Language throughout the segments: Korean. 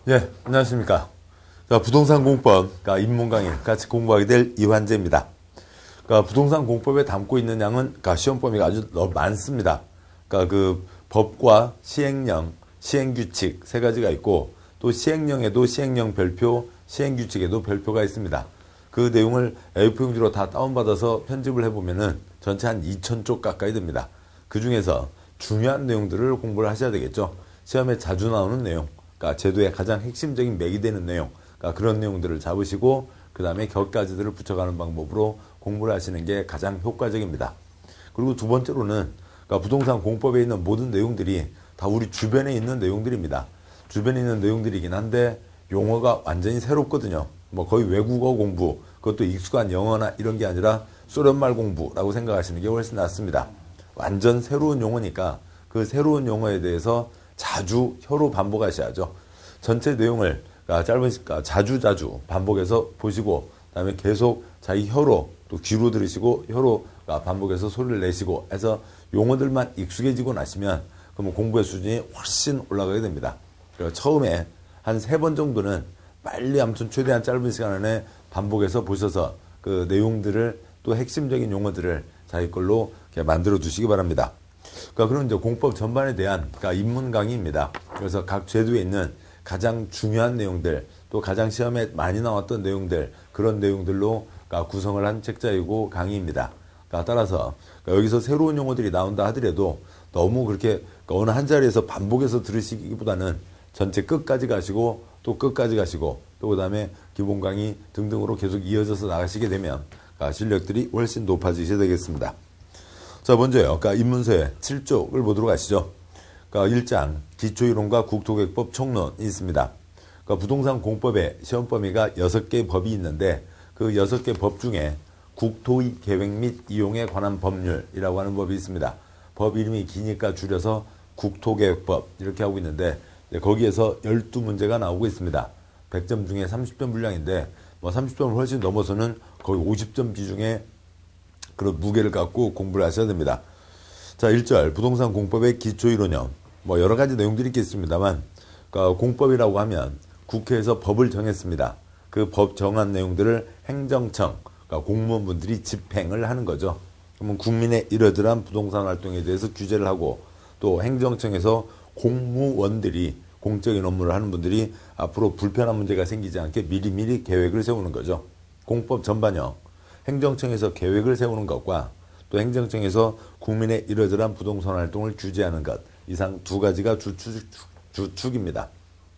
예, 안녕하십니까. 자, 부동산 공법, 입문 강의 같이 공부하게 될 이환재입니다. 부동산 공법에 담고 있는 양은 시험 범위가 아주 많습니다. 그 법과 시행령, 시행규칙 세 가지가 있고 또 시행령에도 시행령 별표, 시행규칙에도 별표가 있습니다. 그 내용을 A4용지로 다 다운받아서 편집을 해보면은 전체 한 2,000쪽 가까이 됩니다. 그 중에서 중요한 내용들을 공부를 하셔야 되겠죠. 시험에 자주 나오는 내용, 제도의 가장 핵심적인 맥이 되는 내용, 그런 내용들을 잡으시고 그 다음에 격가지들을 붙여가는 방법으로 공부를 하시는 게 가장 효과적입니다. 그리고 두 번째로는 부동산 공법에 있는 모든 내용들이 다 우리 주변에 있는 내용들입니다. 주변에 있는 내용들이긴 한데 용어가 완전히 새롭거든요. 뭐 거의 외국어 공부, 그것도 익숙한 영어나 이런 게 아니라 소련말 공부라고 생각하시는 게 훨씬 낫습니다. 완전 새로운 용어니까 그 새로운 용어에 대해서 자주 혀로 반복하셔야죠. 전체 내용을 자주 반복해서 보시고 그다음에 계속 자기 혀로 또 귀로 들으시고 혀로 반복해서 소리를 내시고 해서 용어들만 익숙해지고 나시면 그러면 공부의 수준이 훨씬 올라가게 됩니다. 그래서 처음에 한 3번 정도는 빨리 아무튼 최대한 짧은 시간 안에 반복해서 보셔서 그 내용들을 또 핵심적인 용어들을 자기 걸로 만들어 두시기 바랍니다. 그럼 이제 공법 전반에 대한 입문 강의입니다. 그래서 각 제도에 있는 가장 중요한 내용들, 또 가장 시험에 많이 나왔던 내용들, 그런 내용들로 구성을 한 책자이고 강의입니다. 따라서 여기서 새로운 용어들이 나온다 하더라도 너무 그렇게 어느 한 자리에서 반복해서 들으시기보다는 전체 끝까지 가시고 또 끝까지 가시고 또 그 다음에 기본 강의 등등으로 계속 이어져서 나가시게 되면 실력들이 훨씬 높아지셔야 되겠습니다. 자, 먼저요. 입문서의 7쪽을 보도록 하시죠. 1장 기초이론과 국토계획법 총론이 있습니다. 부동산 공법의 시험 범위가 6개의 법이 있는데 그 6개 법 중에 국토의 계획 및 이용에 관한 법률이라고 하는 법이 있습니다. 법 이름이 기니까 줄여서 국토계획법 이렇게 하고 있는데 거기에서 12문제가 나오고 있습니다. 100점 중에 30점 분량인데 뭐 30점을 훨씬 넘어서는 거의 50점 비중의 그런 무게를 갖고 공부를 하셔야 됩니다. 자, 1절 부동산 공법의 기초이론형 뭐 여러 가지 내용들이 있겠습니다만 공법이라고 하면 국회에서 법을 정했습니다. 그 법 정한 내용들을 행정청 공무원분들이 집행을 하는 거죠. 그러면 국민의 이러저러한 부동산 활동에 대해서 규제를 하고 또 행정청에서 공무원들이 공적인 업무를 하는 분들이 앞으로 불편한 문제가 생기지 않게 미리미리 계획을 세우는 거죠. 공법 전반형 행정청에서 계획을 세우는 것과 또 행정청에서 국민의 이러저러한 부동산 활동을 규제하는 것 이상 두 가지가 주축입니다.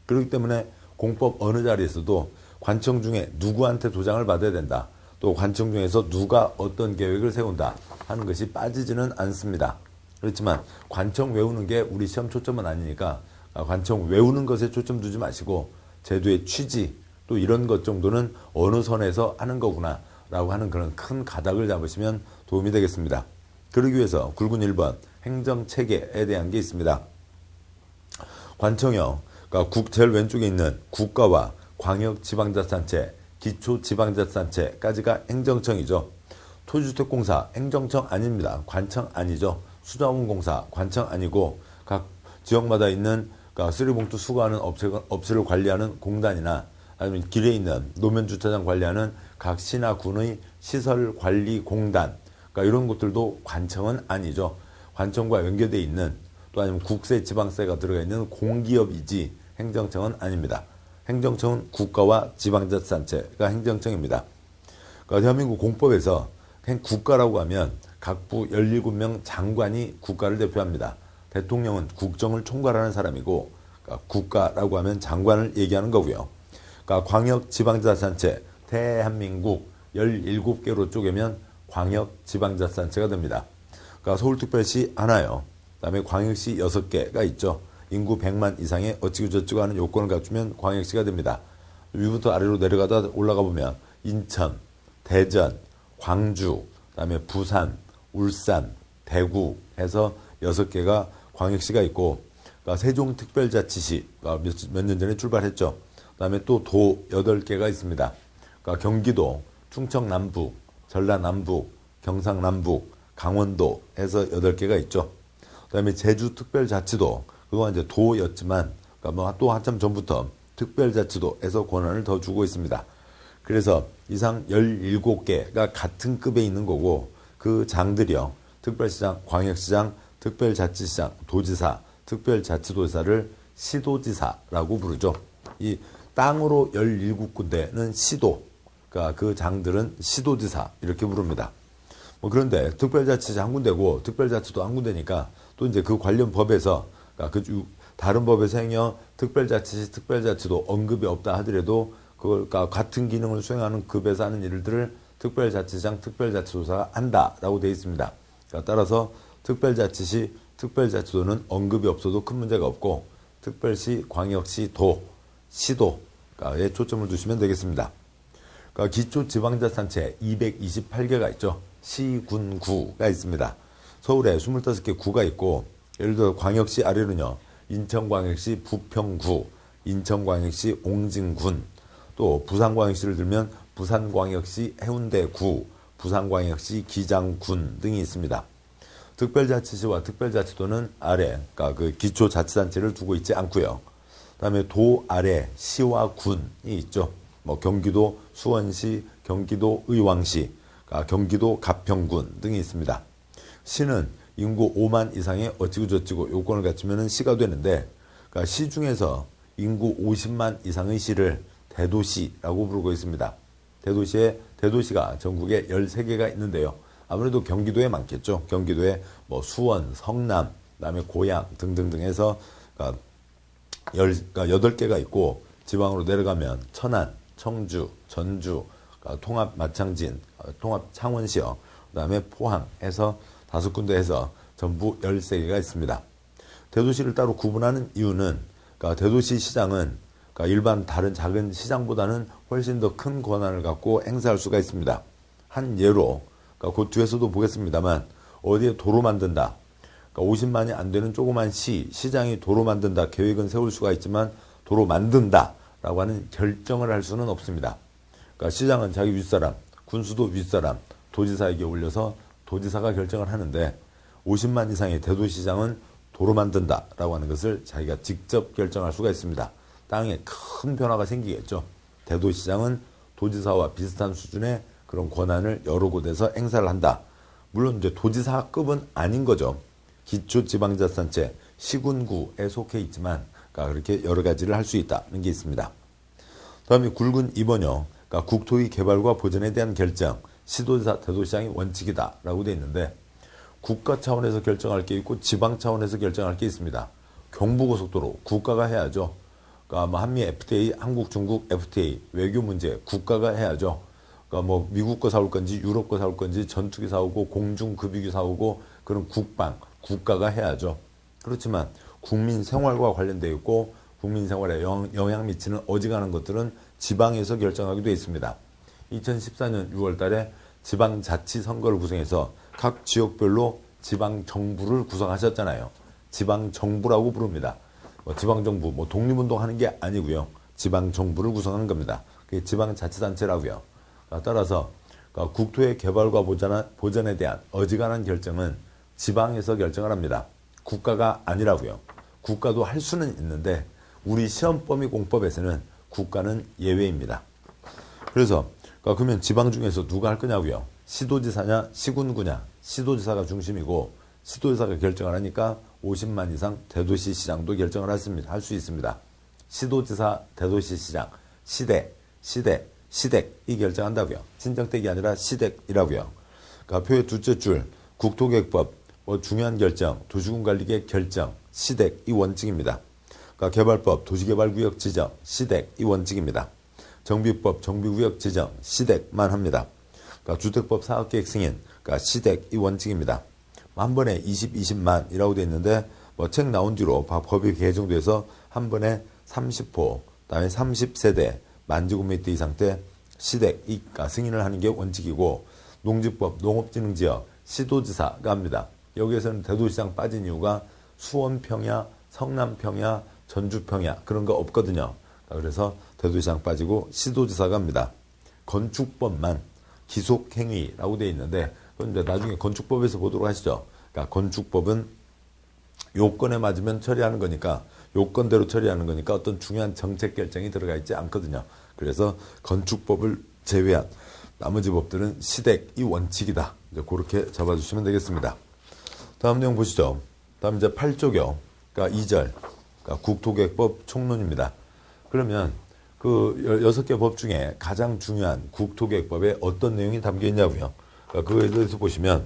그렇기 때문에 공법 어느 자리에서도 관청 중에 누구한테 도장을 받아야 된다. 또 관청 중에서 누가 어떤 계획을 세운다 하는 것이 빠지지는 않습니다. 그렇지만 관청 외우는 게 우리 시험 초점은 아니니까 관청 외우는 것에 초점 두지 마시고 제도의 취지 또 이런 것 정도는 어느 선에서 하는 거구나 라고 하는 그런 큰 가닥을 잡으시면 도움이 되겠습니다. 그러기 위해서 굵은 1번 행정체계에 대한 게 있습니다. 관청형, 제일 왼쪽에 있는 국가와 광역지방자치단체, 기초지방자치단체까지가 행정청이죠. 토지주택공사 행정청 아닙니다. 관청 아니죠. 수자원공사 관청 아니고 각 지역마다 있는 쓰레기봉투 수거하는 업체를 관리하는 공단이나 아니면 길에 있는 노면주차장 관리하는 각 시나 군의 시설관리공단 이런 것들도 관청은 아니죠. 관청과 연계되어 있는 또 아니면 국세, 지방세가 들어가 있는 공기업이지 행정청은 아닙니다. 행정청은 국가와 지방자치단체가 행정청입니다. 대한민국 공법에서 국가라고 하면 각부 17명 장관이 국가를 대표합니다. 대통령은 국정을 총괄하는 사람이고 국가라고 하면 장관을 얘기하는 거고요. 광역지방자치단체 대한민국 17개로 쪼개면 광역지방자치단체가 됩니다. 서울특별시 하나요. 그다음에 광역시 6개가 있죠. 인구 100만 이상의 어찌고저찌고 하는 요건을 갖추면 광역시가 됩니다. 위부터 아래로 내려가다 올라가 보면 인천, 대전, 광주, 그다음에 부산, 울산, 대구 해서 6개가 광역시가 있고 세종특별자치시가 몇 년 전에 출발했죠. 그다음에 또 도 8개가 있습니다. 경기도, 충청남북, 전라남북, 경상남북, 강원도 해서 8개가 있죠. 그다음에 제주특별자치도 그건 이제 도였지만 또 한참 전부터 특별자치도에서 권한을 더 주고 있습니다. 그래서 이상 17개가 같은 급에 있는 거고 그 장들이요. 특별시장, 광역시장, 특별자치시장, 도지사, 특별자치도지사를 시도지사라고 부르죠. 이 땅으로 17군데는 시도, 그러니까 그 장들은 시도지사 이렇게 부릅니다. 그런데 특별자치시 한 군데고 특별자치도 한 군데니까 또 이제 그 관련 법에서 그러니까 다른 법에서 행여 특별자치시, 특별자치도 언급이 없다 하더라도 그러니까 같은 기능을 수행하는 급에서 하는 일들을 특별자치시장, 특별자치도사가 한다라고 되어 있습니다. 그러니까 따라서 특별자치시, 특별자치도는 언급이 없어도 큰 문제가 없고 특별시, 광역시, 도, 시도에 초점을 두시면 되겠습니다. 그러니까 기초지방자치단체 228개가 있죠. 시, 군, 구가 있습니다. 서울에 25개 구가 있고 예를 들어 광역시 아래로는요. 인천광역시 부평구, 인천광역시 옹진군, 또 부산광역시를 들면 부산광역시 해운대구, 부산광역시 기장군 등이 있습니다. 특별자치시와 특별자치도는 아래, 그러니까 그 기초자치단체를 두고 있지 않고요. 그다음에 도 아래 시와 군이 있죠. 경기도 수원시, 경기도 의왕시, 그러니까 경기도 가평군 등이 있습니다. 시는 인구 5만 이상의 어찌고저찌고 요건을 갖추면 시가 되는데, 그러니까 시 중에서 인구 50만 이상의 시를 대도시라고 부르고 있습니다. 대도시가 전국에 13개가 있는데요. 아무래도 경기도에 많겠죠. 경기도에 수원, 성남, 그다음에 고양 등등등 해서 그러니까 8개가 있고 지방으로 내려가면 천안, 청주, 전주, 그러니까 통합 마창진, 통합 창원시요. 그다음에 포항에서 5군데 해서 전부 13개가 있습니다. 대도시를 따로 구분하는 이유는 그러니까 대도시 시장은 그러니까 일반 다른 작은 시장보다는 훨씬 더 큰 권한을 갖고 행사할 수가 있습니다. 한 예로 그러니까 그 뒤에서도 보겠습니다만 어디에 도로 만든다. 그러니까 50만이 안 되는 조그만 시장이 도로 만든다 계획은 세울 수가 있지만 도로 만든다라고 하는 결정을 할 수는 없습니다. 그러니까 시장은 자기 윗사람, 군수도 윗사람, 도지사에게 올려서 도지사가 결정을 하는데 50만 이상의 대도시장은 도로 만든다라고 하는 것을 자기가 직접 결정할 수가 있습니다. 땅에 큰 변화가 생기겠죠. 대도시장은 도지사와 비슷한 수준의 그런 권한을 여러 곳에서 행사를 한다. 물론 이제 도지사급은 아닌 거죠. 기초지방자치단체 시군구에 속해 있지만 그러니까 그렇게 여러 가지를 할 수 있다는 게 있습니다. 다음에 굵은 2번요. 그러니까 국토의 개발과 보전에 대한 결정, 시도지사, 대도시장이 원칙이다라고 되어 있는데 국가 차원에서 결정할 게 있고 지방 차원에서 결정할 게 있습니다. 경부고속도로 국가가 해야죠. 그러니까 한미 FTA, 한국, 중국 FTA, 외교 문제 국가가 해야죠. 그러니까 미국 거 사올 건지 유럽 거 사올 건지 전투기 사오고 공중급유기 사오고 그런 국가가 해야죠. 그렇지만 국민 생활과 관련되어 있고 국민 생활에 영향 미치는 어지간한 것들은 지방에서 결정하게 되어 있습니다. 2014년 6월 달에 지방자치선거를 구성해서 각 지역별로 지방정부를 구성하셨잖아요. 지방정부라고 부릅니다. 지방정부, 독립운동 하는 게 아니고요. 지방정부를 구성하는 겁니다. 그게 지방자치단체라고요. 따라서 국토의 개발과 보전에 대한 어지간한 결정은 지방에서 결정을 합니다. 국가가 아니라고요. 국가도 할 수는 있는데 우리 시험범위 공법에서는 국가는 예외입니다. 그래서 그러면 지방 중에서 누가 할 거냐고요. 시도지사냐 시군구냐. 시도지사가 중심이고 시도지사가 결정을 하니까 50만 이상 대도시시장도 결정을 할 수 있습니다. 시도지사, 대도시시장, 시댁이 결정한다고요. 친정댁이 아니라 시댁이라고요. 그러니까 표의 둘째 줄 국토계획법 중요한 결정, 도시군관리계획 결정, 시댁이 원칙입니다. 그러니까 개발법, 도시개발구역 지정, 시댁이 원칙입니다. 정비법, 정비구역 지정, 시댁만 합니다. 그러니까 주택법 사업계획 승인, 그러니까 시댁이 원칙입니다. 한 번에 20만이라고 되어 있는데 책 나온 뒤로 법이 개정돼서 한 번에 30호, 그다음에 30세대 만지구미터 이상 때 시댁이 승인을 하는 게 원칙이고 농지법, 농업진흥지역, 시도지사가 합니다. 여기에서는 대도시장 빠진 이유가 수원평야, 성남평야, 전주평야 그런 거 없거든요. 그래서 대도시장 빠지고 시도지사가 합니다. 건축법만 기속행위라고 되어 있는데 그런데 나중에 건축법에서 보도록 하시죠. 그러니까 건축법은 요건에 맞으면 처리하는 거니까 요건대로 처리하는 거니까 어떤 중요한 정책 결정이 들어가 있지 않거든요. 그래서 건축법을 제외한 나머지 법들은 시댁이 원칙이다. 이제 그렇게 잡아주시면 되겠습니다. 다음 내용 보시죠. 다음 이제 8조요. 그러니까 2절. 그러니까 국토계획법 총론입니다. 그러면 그 6개 법 중에 가장 중요한 국토계획법에 어떤 내용이 담겨 있냐고요. 그러니까 그거에 대해서 보시면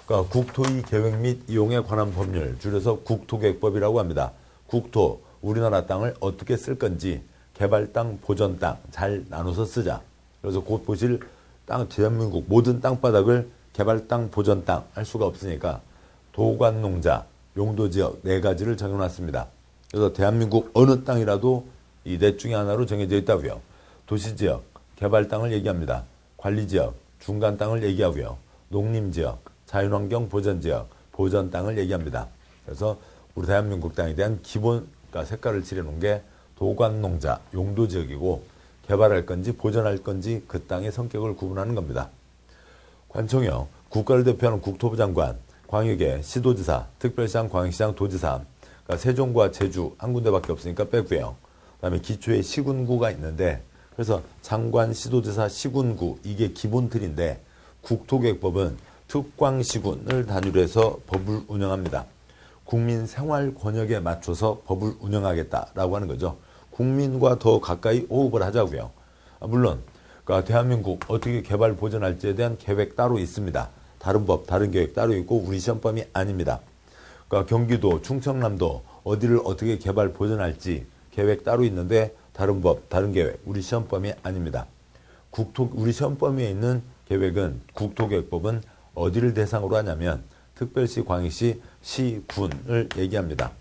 그러니까 국토의 계획 및 이용에 관한 법률, 줄여서 국토계획법이라고 합니다. 국토, 우리나라 땅을 어떻게 쓸 건지 개발 땅, 보전 땅 잘 나눠서 쓰자. 그래서 곧 보실 땅, 대한민국 모든 땅바닥을 개발 땅, 보전 땅 할 수가 없으니까 도관농자, 용도지역 4가지를 정해놨습니다. 그래서 대한민국 어느 땅이라도 이 넷 중에 하나로 정해져 있다고요. 도시지역, 개발 땅을 얘기합니다. 관리지역, 중간 땅을 얘기하고요. 농림지역, 자연환경 보전지역, 보전 땅을 얘기합니다. 그래서 우리 대한민국 땅에 대한 기본 그러니까 색깔을 칠해놓은 게 도관농자, 용도지역이고 개발할 건지 보전할 건지 그 땅의 성격을 구분하는 겁니다. 관청이요. 국가를 대표하는 국토부 장관, 광역의 시도지사, 특별시장, 광역시장, 도지사, 그러니까 세종과 제주 한 군데밖에 없으니까 빼고요. 그다음에 기초의 시군구가 있는데 그래서 장관, 시도지사, 시군구 이게 기본 틀인데 국토계획법은 특광시군을 단위로 해서 법을 운영합니다. 국민 생활 권역에 맞춰서 법을 운영하겠다라고 하는 거죠. 국민과 더 가까이 호흡을 하자고요. 물론 그러니까 대한민국 어떻게 개발 보전할지에 대한 계획 따로 있습니다. 다른 법, 다른 계획 따로 있고 우리 시험법이 아닙니다. 그러니까 경기도, 충청남도 어디를 어떻게 개발 보전할지 계획 따로 있는데 다른 법, 다른 계획, 우리 시험법이 아닙니다. 우리 시험법에 있는 계획은 국토계획법은 어디를 대상으로 하냐면 특별시, 광역시, 시, 군을 얘기합니다.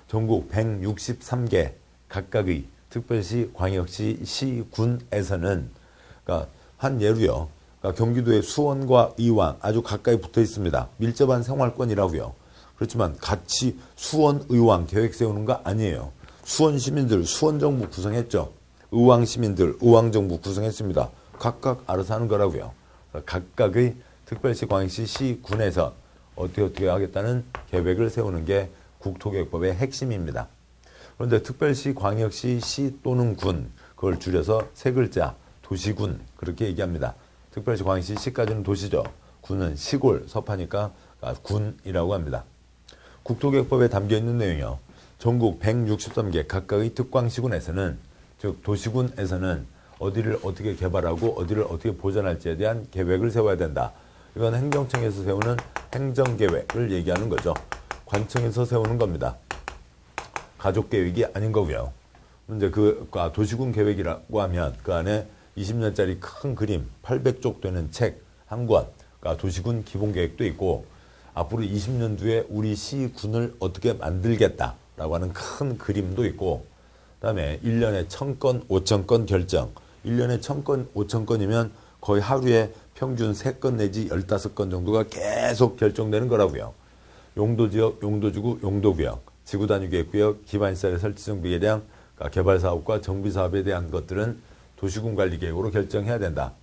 전국 163개 각각의 특별시, 광역시, 시, 군에서는 그러니까 한 예로요. 그러니까 경기도의 수원과 의왕 아주 가까이 붙어 있습니다. 밀접한 생활권이라고요. 그렇지만 같이 수원, 의왕 계획 세우는 거 아니에요. 수원 시민들 수원 정부 구성했죠. 의왕 시민들 의왕 정부 구성했습니다. 각각 알아서 하는 거라고요. 각각의 특별시, 광역시, 시, 군에서 어떻게 하겠다는 계획을 세우는 게 국토계획법의 핵심입니다. 그런데 특별시, 광역시, 시 또는 군 그걸 줄여서 세 글자 도시군 그렇게 얘기합니다. 특별시, 광역시, 시까지는 도시죠. 군은 시골, 섭하니까 군이라고 합니다. 국토계획법에 담겨있는 내용이요. 전국 163개 각각의 특광시군에서는 즉 도시군에서는 어디를 어떻게 개발하고 어디를 어떻게 보전할지에 대한 계획을 세워야 된다. 이건 행정청에서 세우는 행정계획을 얘기하는 거죠. 관청에서 세우는 겁니다. 가족계획이 아닌 거고요. 이제 도시군 계획이라고 하면 그 안에 20년짜리 큰 그림 800쪽 되는 책 한 권, 그러니까 도시군 기본계획도 있고 앞으로 20년 뒤에 우리 시군을 어떻게 만들겠다라고 하는 큰 그림도 있고 그다음에 1년에 1000건, 5000건 결정 1년에 1000건, 5000건이면 거의 하루에 평균 3건 내지 15건 정도가 계속 결정되는 거라고요. 용도지역, 용도지구, 용도구역, 지구단위계획구역, 기반시설의 설치정비 계량, 개발사업과 정비사업에 대한 것들은 도시군관리계획으로 결정해야 된다.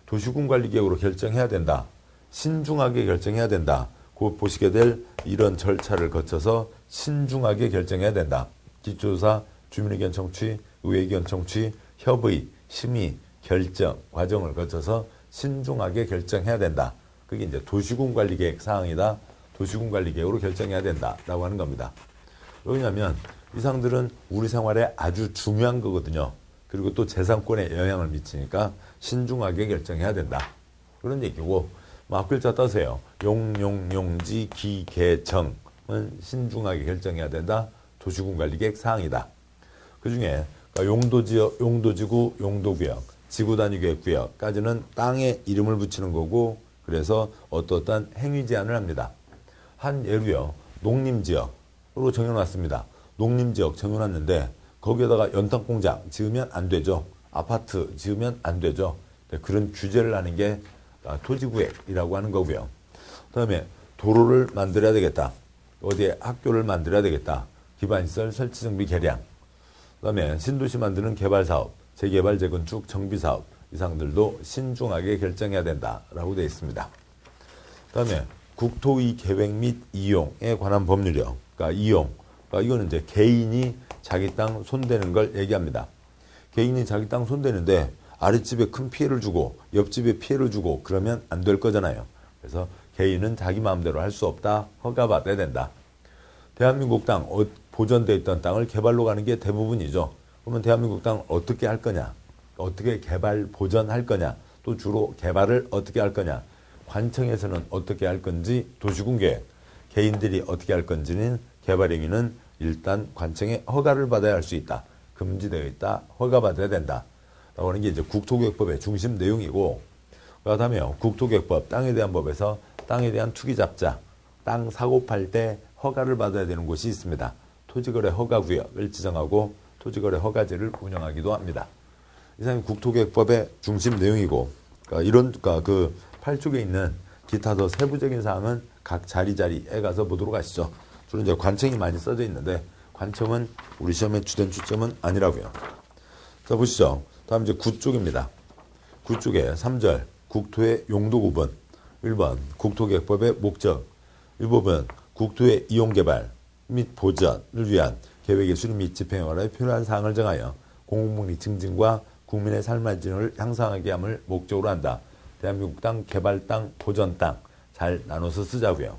도시군관리계획으로 결정해야 된다. 신중하게 결정해야 된다. 곧 보시게 될 이런 절차를 거쳐서 신중하게 결정해야 된다. 기초조사, 주민의견 청취, 의회의견 청취, 협의, 심의, 결정 과정을 거쳐서 신중하게 결정해야 된다. 그게 이제 도시군관리계획 사항이다. 도시군관리계획으로 결정해야 된다라고 하는 겁니다. 왜냐하면 이 사항들은 우리 생활에 아주 중요한 거거든요. 그리고 또 재산권에 영향을 미치니까 신중하게 결정해야 된다. 그런 얘기고 앞글자 따세요. 용지, 기, 개, 정은 신중하게 결정해야 된다. 도시군관리계획 사항이다. 그중에 용도지역, 용도지구, 용도구역, 지구단위계획구역까지는 땅에 이름을 붙이는 거고 그래서 어떠한 행위 제한을 합니다. 한 예로요. 농림지역으로 정해놨습니다. 농림지역 정해놨는데 거기에다가 연탄공장 지으면 안 되죠. 아파트 지으면 안 되죠. 그런 규제를 하는 게 토지구획이라고 하는 거고요. 그 다음에 도로를 만들어야 되겠다. 어디에 학교를 만들어야 되겠다. 기반시설 설치정비 개량. 그 다음에 신도시 만드는 개발사업, 재개발, 재건축, 정비사업 이 사항들도 신중하게 결정해야 된다라고 되어 있습니다. 그 다음에 국토의 계획 및 이용에 관한 법률이요. 그러니까 이용, 이거는 이제 개인이 자기 땅 손대는 걸 얘기합니다. 개인이 자기 땅 손대는데 아랫집에 큰 피해를 주고 옆집에 피해를 주고 그러면 안 될 거잖아요. 그래서 개인은 자기 마음대로 할 수 없다. 허가받아야 된다. 대한민국 땅, 보존되어 있던 땅을 개발로 가는 게 대부분이죠. 그러면 대한민국 땅 어떻게 할 거냐? 어떻게 개발, 보전할 거냐? 또 주로 개발을 어떻게 할 거냐? 관청에서는 어떻게 할 건지 도시군계획, 개인들이 어떻게 할 건지는 개발행위는 일단 관청의 허가를 받아야 할 수 있다. 금지되어 있다. 허가받아야 된다. 라고 하는 게 이제 국토개혁법의 중심 내용이고, 그 다음에 국토개혁법, 땅에 대한 법에서 땅에 대한 투기잡자, 땅 사고 팔 때 허가를 받아야 되는 곳이 있습니다. 토지거래 허가구역을 지정하고 토지거래 허가제를 운영하기도 합니다. 이상이 국토개혁법의 중심 내용이고, 그 8쪽에 있는 기타 더 세부적인 사항은 각 자리에 가서 보도록 하시죠. 주로 이제 관청이 많이 써져 있는데 관청은 우리 시험의 주된 초점은 아니라고요. 자, 보시죠. 다음 이제 9쪽입니다. 9쪽에 3절 국토의 용도 구분. 1번 국토개혁법의 목적. 1부분 국토의 이용개발 및 보전을 위한 계획의 수립 및 집행에 관하여 필요한 사항을 정하여 공공복리 증진과 국민의 삶의 질을 향상하게 함을 목적으로 한다. 대한민국 땅, 개발 땅, 보전 땅 잘 나눠서 쓰자고요.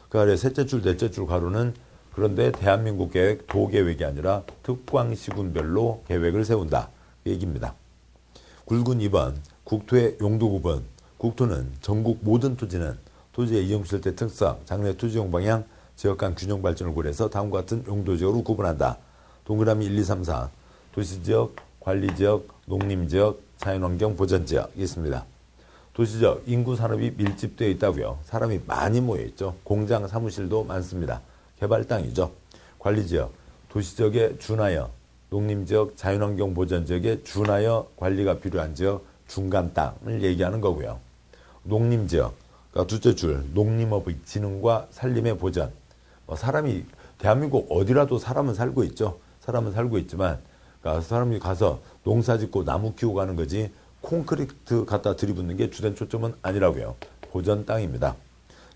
그 아래 셋째 줄, 넷째 줄 가로는 그런데 대한민국 계획, 도계획이 아니라 특광시군별로 계획을 세운다. 그 얘기입니다. 굵은 2번 국토의 용도 구분. 국토는 전국 모든 토지는 토지의 이용실태 특성, 장래 토지용 방향, 지역 간 균형 발전을 고려해서 다음과 같은 용도지역으로 구분한다. 동그라미 1, 2, 3, 4 도시지역, 관리지역, 농림지역, 자연환경 보전지역이 있습니다. 도시지역, 인구 산업이 밀집되어 있다고요. 사람이 많이 모여있죠. 공장, 사무실도 많습니다. 개발 땅이죠. 관리지역, 도시지역에 준하여, 농림지역, 자연환경 보전지역에 준하여 관리가 필요한 지역, 중간 땅을 얘기하는 거고요. 농림지역, 그러니까 둘째 줄, 농림업의 진흥과 살림의 보전. 사람이, 대한민국 어디라도 사람은 살고 있죠. 사람은 살고 있지만, 그러니까 사람이 가서 농사 짓고 나무 키우고 가는 거지, 콘크리트 갖다 들이붓는 게 주된 초점은 아니라고요. 보전 땅입니다.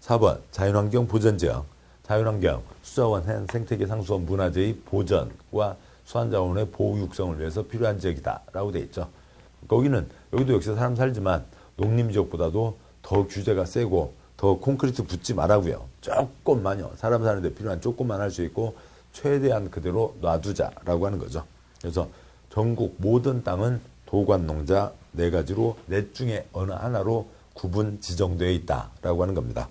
4번, 자연환경 보전지역. 자연환경, 수자원, 해안, 생태계, 상수원, 문화재의 보전과 수환자원의 보호 육성을 위해서 필요한 지역이다. 라고 되어 있죠. 여기도 역시 사람 살지만 농림지역보다도 더 규제가 세고 더 콘크리트 붙지 말라고요. 조금만요. 사람 사는데 필요한 조금만 할 수 있고 최대한 그대로 놔두자라고 하는 거죠. 그래서 전국 모든 땅은 도관농자 4가지로 넷 중에 어느 하나로 구분 지정되어 있다라고 하는 겁니다.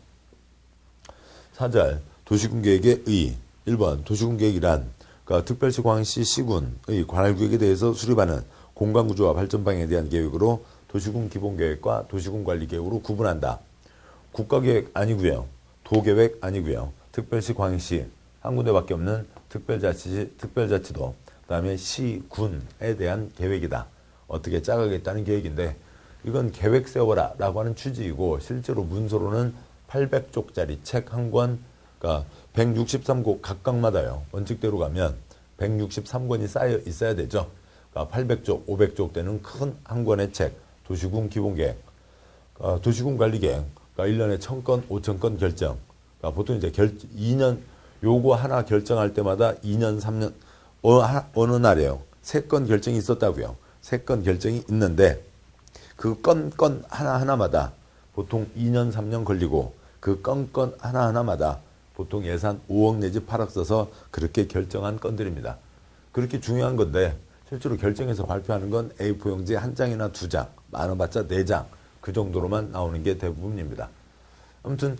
4절 도시군계획의 의. 1번 도시군계획이란 그러니까 특별시 광역시 시군의 관할구역에 대해서 수립하는 공간구조와 발전 방향에 대한 계획으로 도시군 기본계획과 도시군 관리계획으로 구분한다. 국가계획 아니고요. 도계획 아니고요. 특별시 광역시 한 군데밖에 없는 특별자치도 그다음에 시군에 대한 계획이다. 어떻게 짜가겠다는 계획인데 이건 계획 세워라 라고 하는 취지이고 실제로 문서로는 800쪽짜리 책 한 권, 그러니까 163곳 각각마다요. 원칙대로 가면 163권이 쌓여 있어야 되죠. 그러니까 800쪽, 500쪽 되는 큰 한 권의 책, 도시군 기본계획, 도시군 관리계획, 그러니까 1년에 1000건, 5000건 결정. 그러니까 보통 이제 2년, 요거 하나 결정할 때마다 2년, 3년, 어느 날에요. 3건 결정이 있었다고요. 3건 결정이 있는데 그 건 하나하나마다 보통 2년, 3년 걸리고 그 건 하나하나마다 보통 예산 5억 내지 8억 써서 그렇게 결정한 건들입니다. 그렇게 중요한 건데 실제로 결정해서 발표하는 건 A4용지 1장이나 2장, 많아봤자 4장 그 정도로만 나오는 게 대부분입니다. 아무튼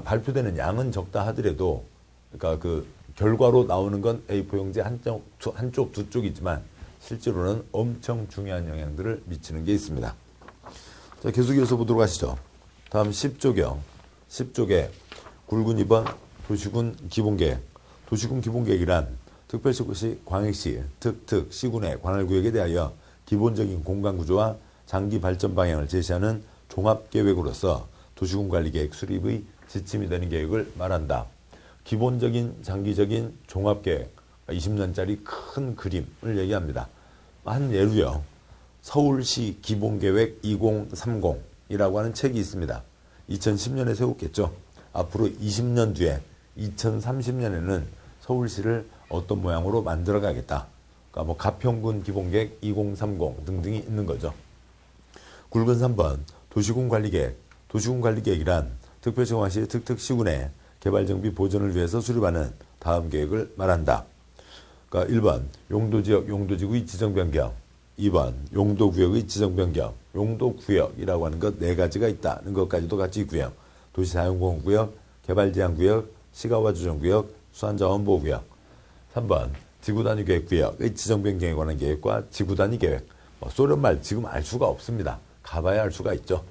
발표되는 양은 적다 하더라도 그러니까 그 결과로 나오는 건 A4용지 한쪽, 2쪽이지만 실제로는 엄청 중요한 영향들을 미치는 게 있습니다. 자, 계속해서 보도록 하시죠. 다음 10쪽이요. 10쪽에 굵은 2번 도시군 기본계획. 도시군 기본계획이란 특별시, 광역시, 시군의 관할구역에 대하여 기본적인 공간구조와 장기 발전 방향을 제시하는 종합계획으로서 도시군 관리계획 수립의 지침이 되는 계획을 말한다. 기본적인 장기적인 종합계획, 20년짜리 큰 그림을 얘기합니다. 한 예로요. 서울시 기본계획 2030이라고 하는 책이 있습니다. 2010년에 세웠겠죠. 앞으로 20년 뒤에 2030년에는 서울시를 어떤 모양으로 만들어 가겠다. 그러니까 뭐 가평군 기본계획 2030 등등이 있는 거죠. 굵은 3번 도시군 관리계획. 도시군 관리계획이란 특별시공항시 특특시군의 개발정비 보전을 위해서 수립하는 다음 계획을 말한다. 그러니까 1번 용도지역 용도지구의 지정변경, 2번 용도구역의 지정변경. 용도구역이라고 하는 것 4가지가 있다는 것까지도 같이 있고요. 도시사용공원구역, 개발제한구역, 시가화조정구역, 수산자원보호구역. 3번 지구단위계획구역의 지정변경에 관한 계획과 지구단위계획. 소련말 지금 알 수가 없습니다. 가봐야 알 수가 있죠.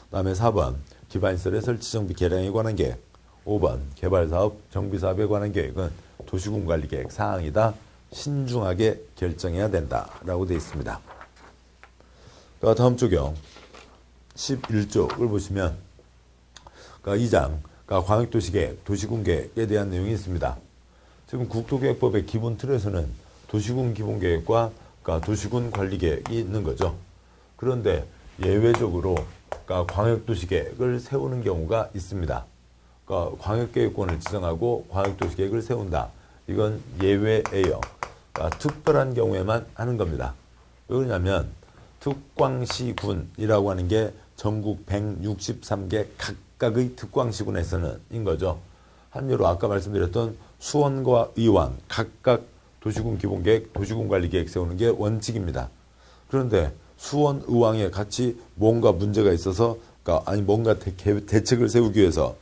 그 다음에 4번 기반시설의 설치정비 개량에 관한 계획. 5번 개발사업 정비사업에 관한 계획은 도시군 관리계획 사항이다. 신중하게 결정해야 된다라고 되어 있습니다. 다음 쪽이요. 11쪽을 보시면 2장 광역도시계획, 도시군계획에 대한 내용이 있습니다. 지금 국토계획법의 기본 틀에서는 도시군 기본계획과 도시군 관리계획이 있는 거죠. 그런데 예외적으로 광역도시계획을 세우는 경우가 있습니다. 광역계획권을 지정하고 광역도시계획을 세운다. 이건 예외예요. 특별한 경우에만 하는 겁니다. 왜 그러냐면 특광시군이라고 하는 게 전국 163개 각각의 특광시군에서는 인 거죠. 한예로 아까 말씀드렸던 수원과 의왕 각각 도시군 기본계획, 도시군 관리계획 세우는 게 원칙입니다. 그런데 수원, 의왕에 같이 뭔가 문제가 있어서 뭔가 대책을 세우기 위해서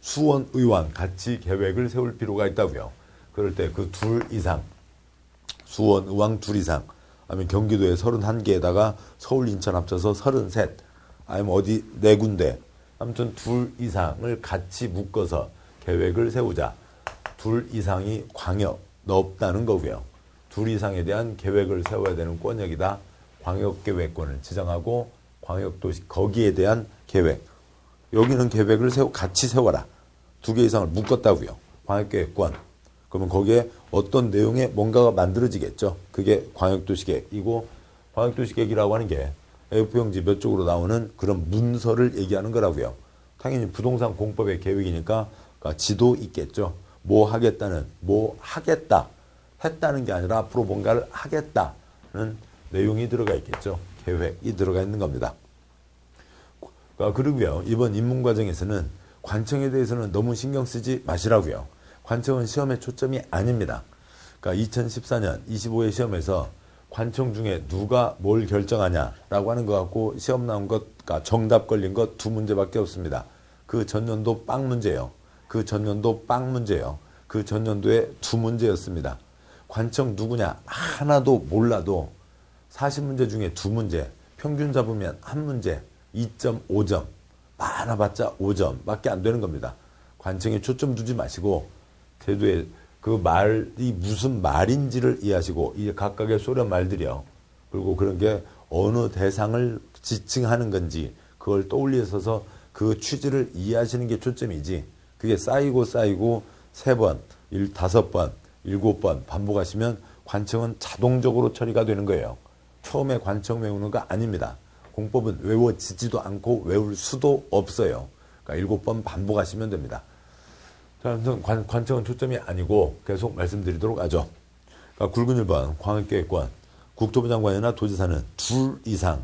수원, 의왕 같이 계획을 세울 필요가 있다고요. 그럴 때 그 둘 이상, 수원, 의왕 둘 이상, 아니면 경기도에 31개에다가 서울, 인천 합쳐서 33, 아니면 어디 4군데, 아무튼 둘 이상을 같이 묶어서 계획을 세우자. 둘 이상이 광역 없다는 거고요. 둘 이상에 대한 계획을 세워야 되는 권역이다. 광역계획권을 지정하고 광역도시 거기에 대한 계획. 여기는 계획을 같이 세워라. 2개 이상을 묶었다고요. 광역계획권. 그러면 거기에 어떤 내용의 뭔가가 만들어지겠죠. 그게 광역도시계획이고 광역도시계획이라고 하는 게 A표용지 몇 쪽으로 나오는 그런 문서를 얘기하는 거라고요. 당연히 부동산 공법의 계획이니까 지도 있겠죠. 뭐 하겠다는, 뭐 하겠다. 했다는 게 아니라 앞으로 뭔가를 하겠다는 내용이 들어가 있겠죠. 계획이 들어가 있는 겁니다. 그리고요, 이번 입문과정에서는 관청에 대해서는 너무 신경 쓰지 마시라고요. 관청은 시험의 초점이 아닙니다. 2014년 25회 시험에서 관청 중에 누가 뭘 결정하냐라고 하는 것 갖고 시험 나온 것, 정답 걸린 것 2문제밖에 없습니다. 그 전년도 빵 문제예요. 그 전년도 빵 문제예요. 그 전년도에 2문제였습니다. 관청 누구냐 하나도 몰라도 40문제 중에 2문제, 평균 잡으면 1문제, 2.5점, 많아봤자 5점밖에 안 되는 겁니다. 관청에 초점 두지 마시고 제도에 그 말이 무슨 말인지를 이해하시고 이 각각의 소련 말들이요. 그리고 그런 게 어느 대상을 지칭하는 건지 그걸 떠올리셔서 그 취지를 이해하시는 게 초점이지. 그게 쌓이고 3번, 5번, 7번 반복하시면 관청은 자동적으로 처리가 되는 거예요. 처음에 관청 외우는 거 아닙니다. 공법은 외워지지도 않고 외울 수도 없어요. 7번 반복하시면 됩니다. 자, 아무튼 관청은 초점이 아니고 계속 말씀드리도록 하죠. 굵은 1번 광역계획권, 국토부 장관이나 도지사는 둘 이상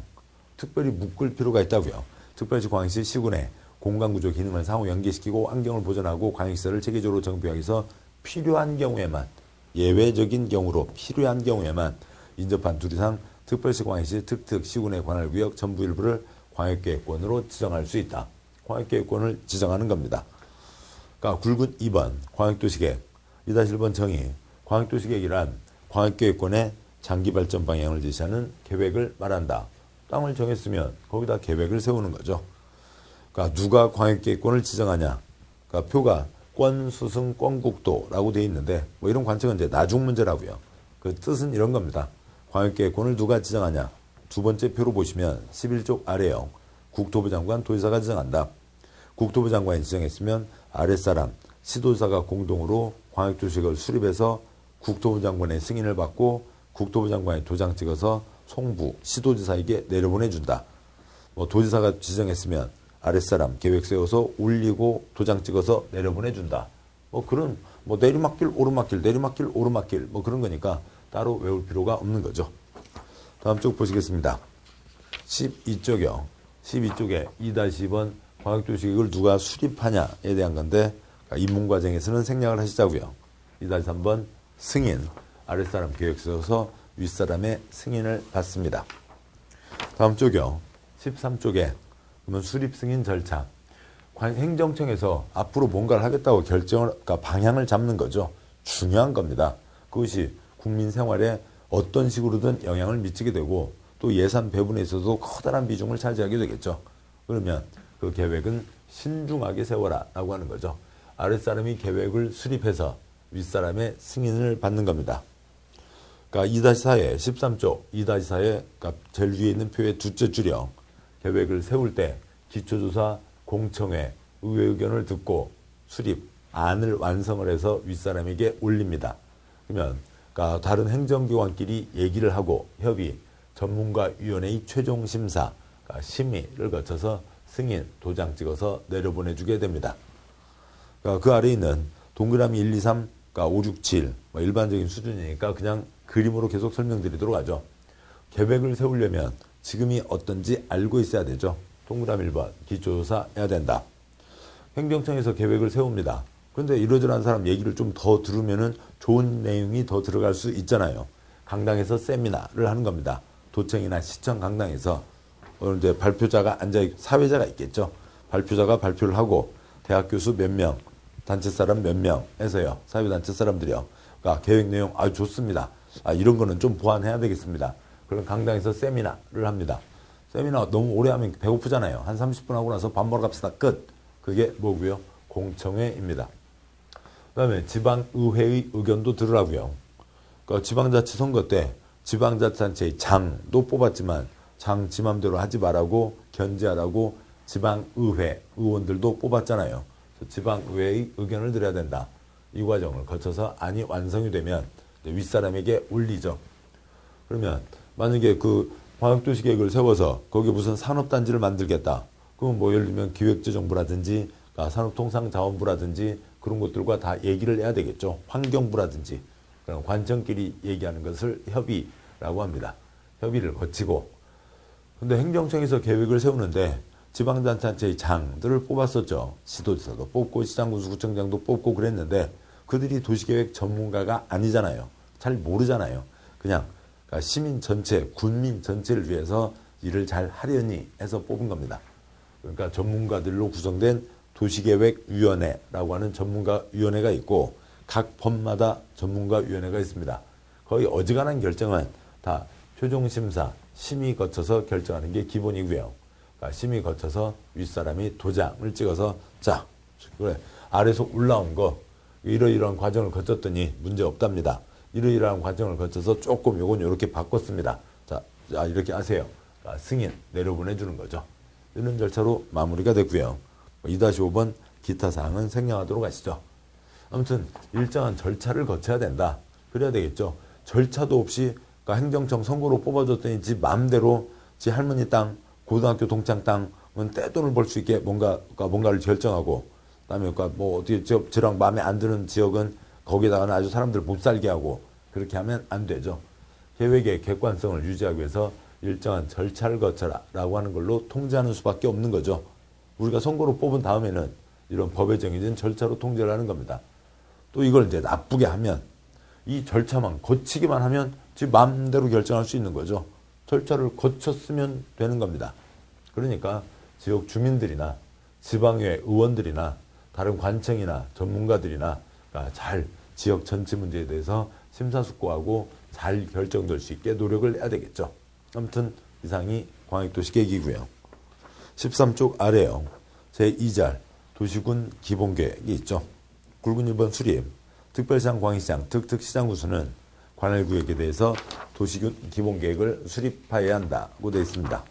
특별히 묶을 필요가 있다고요. 특별시 광역시 시군의 공간구조 기능을 상호 연계시키고 환경을 보존하고 광역시설을 체계적으로 정비하기 위해서 필요한 경우에만, 예외적인 경우로 필요한 경우에만 인접한 둘 이상 특별시 광역시 특특시군의 관할구역 전부 일부를 광역계획권으로 지정할 수 있다. 광역계획권을 지정하는 겁니다. 굵은 2번 광역도시계획 2-1번 정의. 광역도시계획이란 광역계획권의 장기발전 방향을 제시하는 계획을 말한다. 땅을 정했으면 거기다 계획을 세우는 거죠. 누가 광역계획권을 지정하냐. 표가 권수승 권국도라고 되어 있는데 이런 관청은 이제 나중 문제라고요. 그 뜻은 이런 겁니다. 광역계획권을 누가 지정하냐. 2번째 표로 보시면 11쪽 아래요. 국토부 장관, 도지사가 지정한다. 국토부 장관이 지정했으면 아랫사람, 시도지사가 공동으로 광역도시계획을 수립해서 국토부 장관의 승인을 받고 국토부 장관이 도장 찍어서 송부, 시도지사에게 내려보내준다. 도지사가 지정했으면 아랫사람 계획 세워서 올리고 도장 찍어서 내려보내준다. 그런 뭐 내리막길, 오르막길, 내리막길, 오르막길 뭐 그런 거니까 따로 외울 필요가 없는 거죠. 다음 쪽 보시겠습니다. 12쪽이요. 12쪽에 2-2번 광역도시계획을 누가 수립하냐에 대한 건데 입문과정에서는 생략을 하시자고요. 2-3번 승인, 아랫사람 계획 세워서 윗사람의 승인을 받습니다. 다음 쪽이요. 13쪽에 그러면 수립 승인 절차. 행정청에서 앞으로 뭔가를 하겠다고 결정을, 그러니까 방향을 잡는 거죠. 중요한 겁니다. 그것이 국민 생활에 어떤 식으로든 영향을 미치게 되고 또 예산 배분에 있어서도 커다란 비중을 차지하게 되겠죠. 그러면 그 계획은 신중하게 세워라 라고 하는 거죠. 아랫사람이 계획을 수립해서 윗사람의 승인을 받는 겁니다. 그러니까 2-4에 13쪽 2-4에 그러니까 제일 위에 있는 표의 두째 줄이요. 계획을 세울 때 기초조사, 공청회, 의회 의견을 듣고 수립, 안을 완성을 해서 윗사람에게 올립니다. 그러면 그러니까 다른 행정기관끼리 얘기를 하고 협의, 전문가위원회의 최종 심사, 그러니까 심의를 거쳐서 승인, 도장 찍어서 내려보내주게 됩니다. 그러니까 그 아래에 있는 동그라미 1, 2, 3, 그러니까 5, 6, 7 뭐 일반적인 수준이니까 그냥 그림으로 계속 설명드리도록 하죠. 계획을 세우려면 지금이 어떤지 알고 있어야 되죠. 동그라미 1번 기초조사 해야 된다. 행정청에서 계획을 세웁니다. 그런데 이러저러한 사람 얘기를 좀 더 들으면은 좋은 내용이 더 들어갈 수 있잖아요. 강당에서 세미나를 하는 겁니다. 도청이나 시청 강당에서 이제 발표자가 사회자가 있겠죠. 발표자가 발표를 하고 대학 교수 몇 명, 단체 사람 몇 명 해서요. 사회단체 사람들이요. 그러니까 계획 내용 좋습니다. 이런 거는 좀 보완해야 되겠습니다. 그럼 강당에서 세미나를 합니다. 세미나 너무 오래 하면 배고프잖아요. 한 30분 하고 나서 밥 먹으러 갑시다. 끝. 그게 뭐고요? 공청회입니다. 그 다음에 지방의회의 의견도 들으라고요. 그러니까 지방자치 선거 때 지방자치단체의 장도 뽑았지만 장 지 맘대로 하지 말라고 견제하라고 지방의회 의원들도 뽑았잖아요. 지방의회의 의견을 들어야 된다. 이 과정을 거쳐서 안이 완성이 되면 윗사람에게 올리죠. 그러면 만약에 그 광역도시계획을 세워서 거기에 무슨 산업단지를 만들겠다. 그럼 뭐 예를 들면 기획재정부라든지 산업통상자원부라든지 그런 것들과 다 얘기를 해야 되겠죠. 환경부라든지 그런 관청끼리 얘기하는 것을 협의라고 합니다. 협의를 거치고 근데 행정청에서 계획을 세우는데 지방자치단체의 장들을 뽑았었죠. 시도지사도 뽑고 시장군수구청장도 뽑고 그랬는데 그들이 도시계획 전문가가 아니잖아요. 잘 모르잖아요. 그냥 시민 전체, 군민 전체를 위해서 일을 잘 하려니 해서 뽑은 겁니다. 그러니까 전문가들로 구성된 도시계획위원회라고 하는 전문가위원회가 있고 각 법마다 전문가위원회가 있습니다. 거의 어지간한 결정은 다 최종심사, 심의 거쳐서 결정하는 게 기본이고요. 그러니까 심의 거쳐서 윗사람이 도장을 찍어서 자, 그래 아래서 올라온 거 이러이러한 과정을 거쳤더니 문제 없답니다. 이러이러한 과정을 거쳐서 조금 요건 이렇게 바꿨습니다. 자, 이렇게 하세요. 승인 내려보내주는 거죠. 이런 절차로 마무리가 됐고요. 2-5번 기타 사항은 생략하도록 하시죠. 아무튼 일정한 절차를 거쳐야 된다. 그래야 되겠죠. 절차도 없이 그러니까 행정청 선거로 뽑아줬더니 지 마음대로 지 할머니 땅, 고등학교 동창 땅은 떼돈을 벌 수 있게 뭔가를 결정하고 그다음에 뭐 어디 저랑 마음에 안 드는 지역은 거기다가는 아주 사람들 못 살게 하고 그렇게 하면 안 되죠. 계획의 객관성을 유지하기 위해서 일정한 절차를 거쳐라라고 하는 걸로 통제하는 수밖에 없는 거죠. 우리가 선거로 뽑은 다음에는 이런 법에 정해진 절차로 통제를 하는 겁니다. 또 이걸 이제 나쁘게 하면 이 절차만 거치기만 하면 지 마음대로 결정할 수 있는 거죠. 절차를 거쳤으면 되는 겁니다. 그러니까 지역 주민들이나 지방의회 의원들이나 다른 관청이나 전문가들이나 잘 지역 전체 문제에 대해서 심사숙고하고 잘 결정될 수 있게 노력을 해야 되겠죠. 아무튼 이상이 광역도시계획이고요. 13쪽 아래요. 제2절 도시군 기본계획이 있죠. 굵은 1번 수립, 특별시장, 광역시장, 특특시장 구수는 관할구역에 대해서 도시군 기본계획을 수립하여야 한다고 되어 있습니다.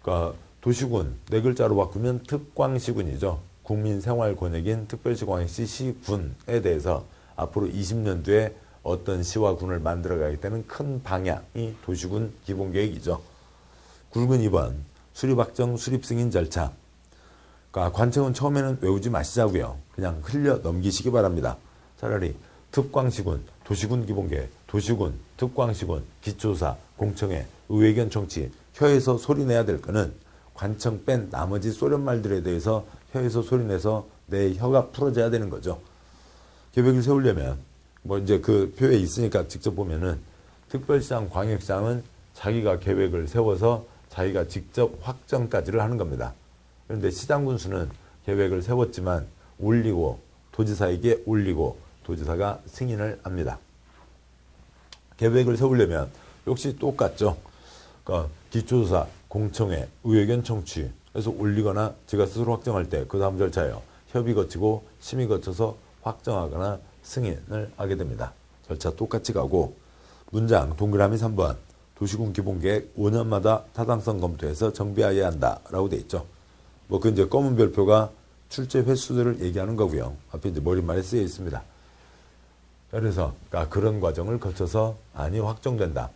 그러니까 도시군 네 글자로 바꾸면 특광시군이죠. 국민생활권역인 특별시, 광역시, 시군에 대해서 앞으로 20년 뒤에 어떤 시와 군을 만들어가겠다는 큰 방향이 도시군 기본계획이죠. 굵은 2번 수립 확정, 수립 승인 절차. 그러니까 관청은 처음에는 외우지 마시자고요. 그냥 흘려 넘기시기 바랍니다. 차라리 특광시군, 도시군 기본계획, 도시군, 특광시군, 기초사, 공청회, 의회견 청취, 혀에서 소리내야 될 거는 관청 뺀 나머지 소련 말들에 대해서 혀에서 소리내서 내 혀가 풀어져야 되는 거죠. 계획을 세우려면 뭐 이제 그 표에 있으니까 직접 보면은 특별시장, 광역시장은 자기가 계획을 세워서 자기가 직접 확정까지를 하는 겁니다. 그런데 시장 군수는 계획을 세웠지만 올리고 도지사에게 올리고 도지사가 승인을 합니다. 계획을 세우려면 역시 똑같죠. 그러니까 기초조사, 공청회, 의회견 청취 해서 올리거나 제가 스스로 확정할 때 그 다음 절차예요. 협의 거치고 심의 거쳐서 확정하거나 승인을 하게 됩니다. 절차 똑같이 가고 문장 동그라미 3번 도시군 기본계획 5년마다 타당성 검토해서 정비해야 한다라고 돼 있죠. 뭐 그 이제 검은 별표가 출제 횟수들을 얘기하는 거고요. 앞에 이제 머릿말에 쓰여 있습니다. 그래서 그러니까 그런 과정을 거쳐서 안이 확정된다.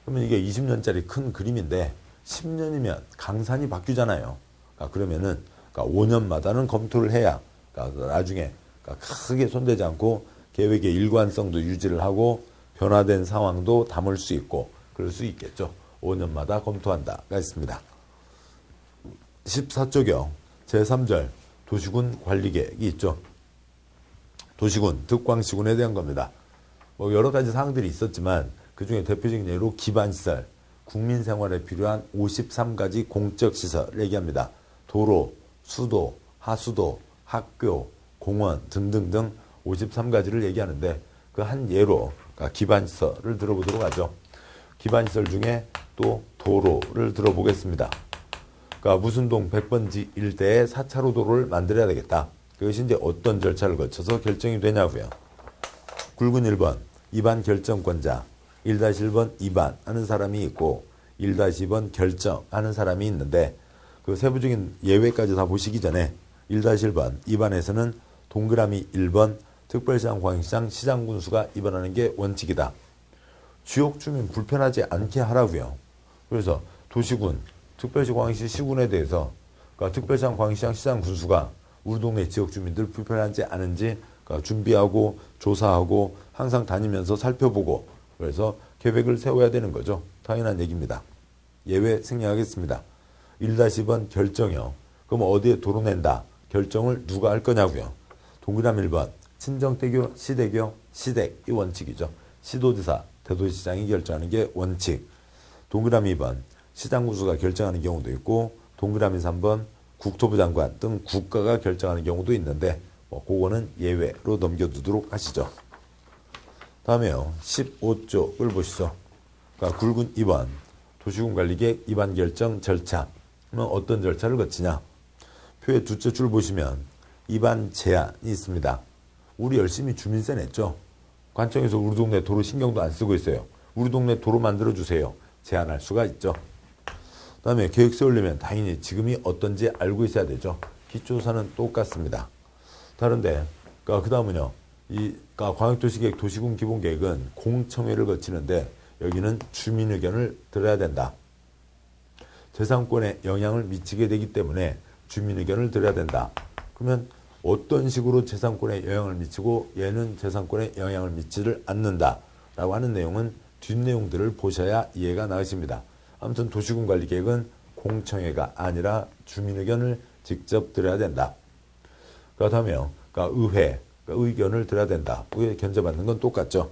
그러면 이게 20년짜리 큰 그림인데 10년이면 강산이 바뀌잖아요. 그러니까 그러면은 그러니까 5년마다는 검토를 해야 그러니까 나중에 그러니까 크게 손대지 않고 계획의 일관성도 유지를 하고 변화된 상황도 담을 수 있고 그럴 수 있겠죠. 5년마다 검토한다가 있습니다. 14조경 제3절 도시군 관리계획이 있죠. 도시군, 특광시군에 대한 겁니다. 뭐 여러 가지 사항들이 있었지만 그중에 대표적인 예로 기반시설, 국민생활에 필요한 53가지 공적시설 얘기합니다. 도로, 수도, 하수도, 학교, 공원 등등등 53가지를 얘기하는데 그 한 예로 그러니까 기반시설을 들어보도록 하죠. 기반시설 중에 또 도로를 들어보겠습니다. 그러니까 무슨동 100번지 일대에 4차로 도로를 만들어야 되겠다. 그것이 이제 어떤 절차를 거쳐서 결정이 되냐고요. 굵은 1번 입안 결정권자, 1-1번 입안하는 사람이 있고 1-2번 결정하는 사람이 있는데 그 세부적인 예외까지 다 보시기 전에 1-1번 입안에서는 동그라미 1번 특별시장, 광역시장, 시장 군수가 입안하는 게 원칙이다. 지역 주민 불편하지 않게 하라고요. 그래서 도시군, 특별시, 광역시, 시군에 대해서 그러니까 특별시장, 광역시장, 시장 군수가 우리 동네 지역 주민들 불편하지 않은지 그러니까 준비하고 조사하고 항상 다니면서 살펴보고 그래서 계획을 세워야 되는 거죠. 당연한 얘기입니다. 예외 생략하겠습니다. 1-2번 결정이요. 그럼 어디에 도로 낸다. 결정을 누가 할 거냐고요. 동그라미 1번 친정대교, 시대교, 시댁 이 원칙이죠. 시도지사, 대도시장이 결정하는 게 원칙. 동그라미 2번 시장군수가 결정하는 경우도 있고 동그라미 3번 국토부 장관 등 국가가 결정하는 경우도 있는데 뭐 그거는 예외로 넘겨두도록 하시죠. 다음에요. 15쪽을 보시죠. 그러니까 굵은 2번 도시군 관리계획 입안 결정 절차. 그러면 어떤 절차를 거치냐. 표의 두째 줄 보시면 입안 제한이 있습니다. 우리 열심히 주민세 냈죠. 관청에서 우리 동네 도로 신경도 안 쓰고 있어요. 우리 동네 도로 만들어주세요. 제한할 수가 있죠. 다음에 계획 세우려면 당연히 지금이 어떤지 알고 있어야 되죠. 기초사는 똑같습니다. 다른데, 그 다음은요. 그러니까 광역도시계획 도시군 기본계획은 공청회를 거치는데 여기는 주민 의견을 들어야 된다. 재산권에 영향을 미치게 되기 때문에 주민 의견을 들어야 된다. 그러면 어떤 식으로 재산권에 영향을 미치고 얘는 재산권에 영향을 미치를 않는다. 라고 하는 내용은 뒷내용들을 보셔야 이해가 나으십니다. 아무튼 도시군 관리 계획은 공청회가 아니라 주민 의견을 직접 들어야 된다. 그 다음에요. 그러니까 의회, 그러니까 의견을 들어야 된다. 의회 견제받는 건 똑같죠.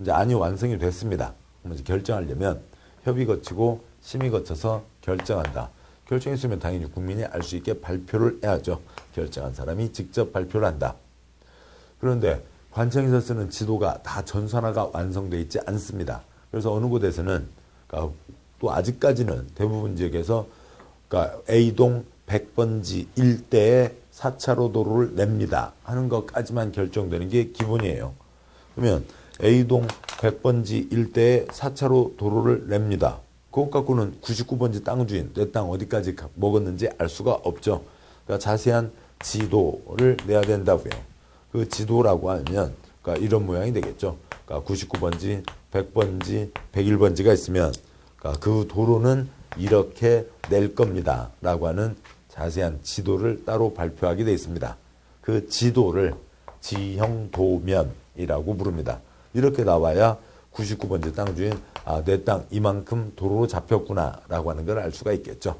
이제 안이 완성이 됐습니다. 그럼 이제 결정하려면 협의 거치고 심의 거쳐서 결정한다. 결정했으면 당연히 국민이 알 수 있게 발표를 해야죠. 결정한 사람이 직접 발표를 한다. 그런데 관청에서 쓰는 지도가 다 전산화가 완성되어 있지 않습니다. 그래서 어느 곳에서는 그러니까 또 아직까지는 대부분 지역에서 그러니까 A동 100번지 일대에 4차로 도로를 냅니다 하는 것까지만 결정되는 게 기본이에요. 그러면 A동 100번지 일대에 4차로 도로를 냅니다. 그것 갖고는 99번지 땅 주인, 내 땅 어디까지 먹었는지 알 수가 없죠. 그러니까 자세한 지도를 내야 된다고요. 그 지도라고 하면 그러니까 이런 모양이 되겠죠. 그러니까 99번지, 100번지, 101번지가 있으면 그러니까 그 도로는 이렇게 낼 겁니다. 라고 하는 자세한 지도를 따로 발표하게 되어 있습니다. 그 지도를 지형도면이라고 부릅니다. 이렇게 나와야 99번째 땅 중에 내 땅 이만큼 도로로 잡혔구나 라고 하는 걸 알 수가 있겠죠.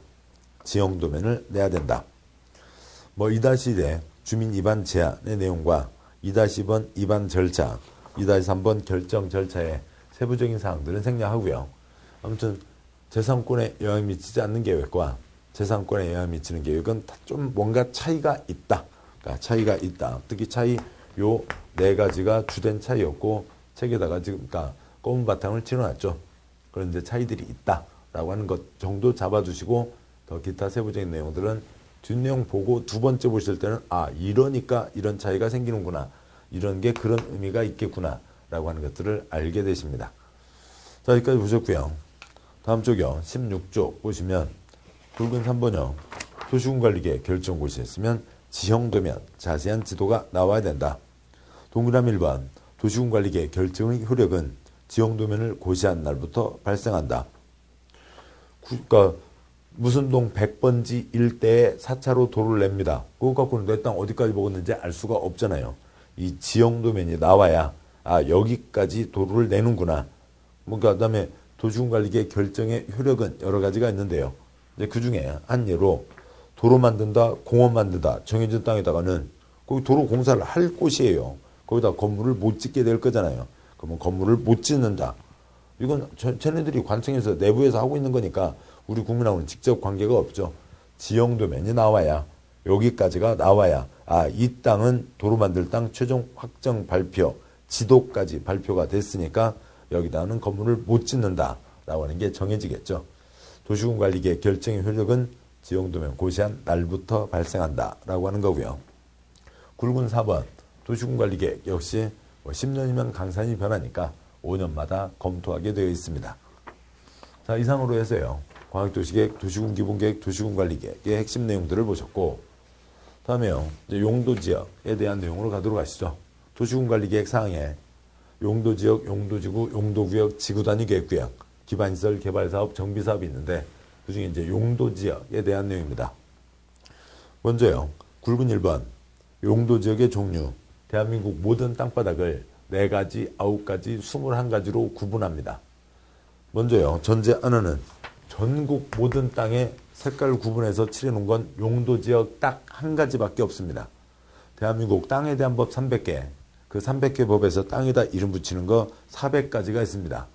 지형도면을 내야 된다. 2-1의 주민 입안 제한의 내용과 2-2번 입안 절차, 2-3번 결정 절차의 세부적인 사항들은 생략하고요. 아무튼 재산권에 영향을 미치지 않는 계획과 재산권에 영향을 미치는 계획은 좀 뭔가 차이가 있다. 그러니까 차이가 있다. 특히 차이 요 네 가지가 주된 차이였고 책에다가 지금 검은 바탕을 칠해놨죠. 그런데 차이들이 있다라고 하는 것 정도 잡아주시고 더 기타 세부적인 내용들은 뒷내용 보고 두 번째 보실 때는 이러니까 이런 차이가 생기는구나. 이런 게 그런 의미가 있겠구나 라고 하는 것들을 알게 되십니다. 자, 여기까지 보셨고요. 다음 쪽이요. 16쪽 보시면 굵은 3번형 도시군관리계획 결정고시에 있으면 지형도면 자세한 지도가 나와야 된다. 동그라미 1번 도시군관리계획 결정의 효력은 지형도면을 고시한 날부터 발생한다. 그러니까 무슨 동 100번지 일대에 4차로 도로를 냅니다. 그거 갖고는 내 땅 어디까지 먹었는지 알 수가 없잖아요. 이 지형도면이 나와야 여기까지 도로를 내는구나. 그다음에 도시군관리계획 결정의 효력은 여러 가지가 있는데요. 이제 그 중에 한 예로 도로 만든다, 공원 만든다, 정해진 땅에다가는 거기 도로 공사를 할 곳이에요. 거기다 건물을 못 짓게 될 거잖아요. 그러면 건물을 못 짓는다. 이건 쟤네들이 관청에서 내부에서 하고 있는 거니까 우리 국민하고는 직접 관계가 없죠. 지형도면이 나와야 여기까지가 나와야 이 땅은 도로 만들 땅 최종 확정 발표 지도까지 발표가 됐으니까 여기다는 건물을 못 짓는다라고 하는 게 정해지겠죠. 도시군관리계획 결정의 효력은 지형도면 고시한 날부터 발생한다라고 하는 거고요. 굵은 4번 도시군관리계획 역시 10년이면 강산이 변하니까 5년마다 검토하게 되어 있습니다. 자, 이상으로 해서요. 광역도시계획, 도시군기본계획, 도시군관리계획의 핵심 내용들을 보셨고 다음에요. 이제 용도지역에 대한 내용으로 가도록 하시죠. 도시군관리계획 사항에 용도지역, 용도지구, 용도구역, 지구단위 계획구역, 기반시설 개발사업, 정비사업이 있는데 그중에 이제 용도지역에 대한 내용입니다. 먼저요. 굵은 1번 용도지역의 종류 대한민국 모든 땅바닥을 4가지, 9가지, 21가지로 구분합니다. 먼저요. 전제 하나는 전국 모든 땅에 색깔 구분해서 칠해놓은 건 용도지역 딱 한 가지밖에 없습니다. 대한민국 땅에 대한 법 300개, 그 300개 법에서 땅에다 이름 붙이는 거 400가지가 있습니다.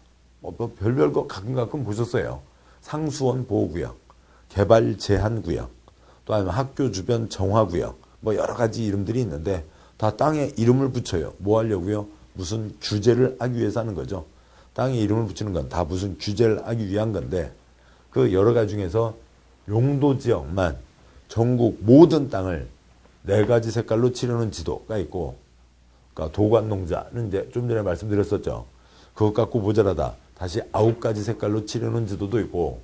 별별 거 가끔 보셨어요. 상수원 보호구역, 개발 제한구역, 또 아니면 학교 주변 정화구역, 여러 가지 이름들이 있는데 다 땅에 이름을 붙여요. 뭐 하려고요? 무슨 규제를 하기 위해서 하는 거죠. 땅에 이름을 붙이는 건 다 무슨 규제를 하기 위한 건데 그 여러 가지 중에서 용도지역만 전국 모든 땅을 4가지 색깔로 칠해놓은 지도가 있고 그러니까 도관농자는 이제 좀 전에 말씀드렸었죠. 그것 갖고 모자라다 다시 9가지 색깔로 칠해놓은 지도도 있고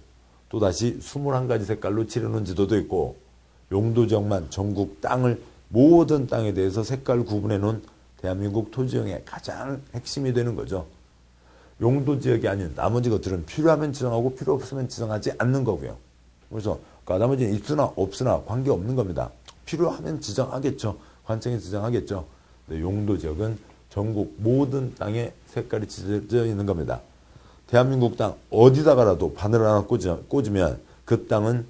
또 다시 21가지 색깔로 칠해놓은 지도도 있고 용도지역만 전국 땅을 모든 땅에 대해서 색깔 구분해놓은 대한민국 토지정의 가장 핵심이 되는 거죠. 용도지역이 아닌 나머지 것들은 필요하면 지정하고 필요 없으면 지정하지 않는 거고요. 그래서 나머지는 있으나 없으나 관계없는 겁니다. 필요하면 지정하겠죠. 관청이 지정하겠죠. 용도지역은 전국 모든 땅에 색깔이 칠해져 있는 겁니다. 대한민국 땅 어디다가라도 바늘 하나 꽂으면 그 땅은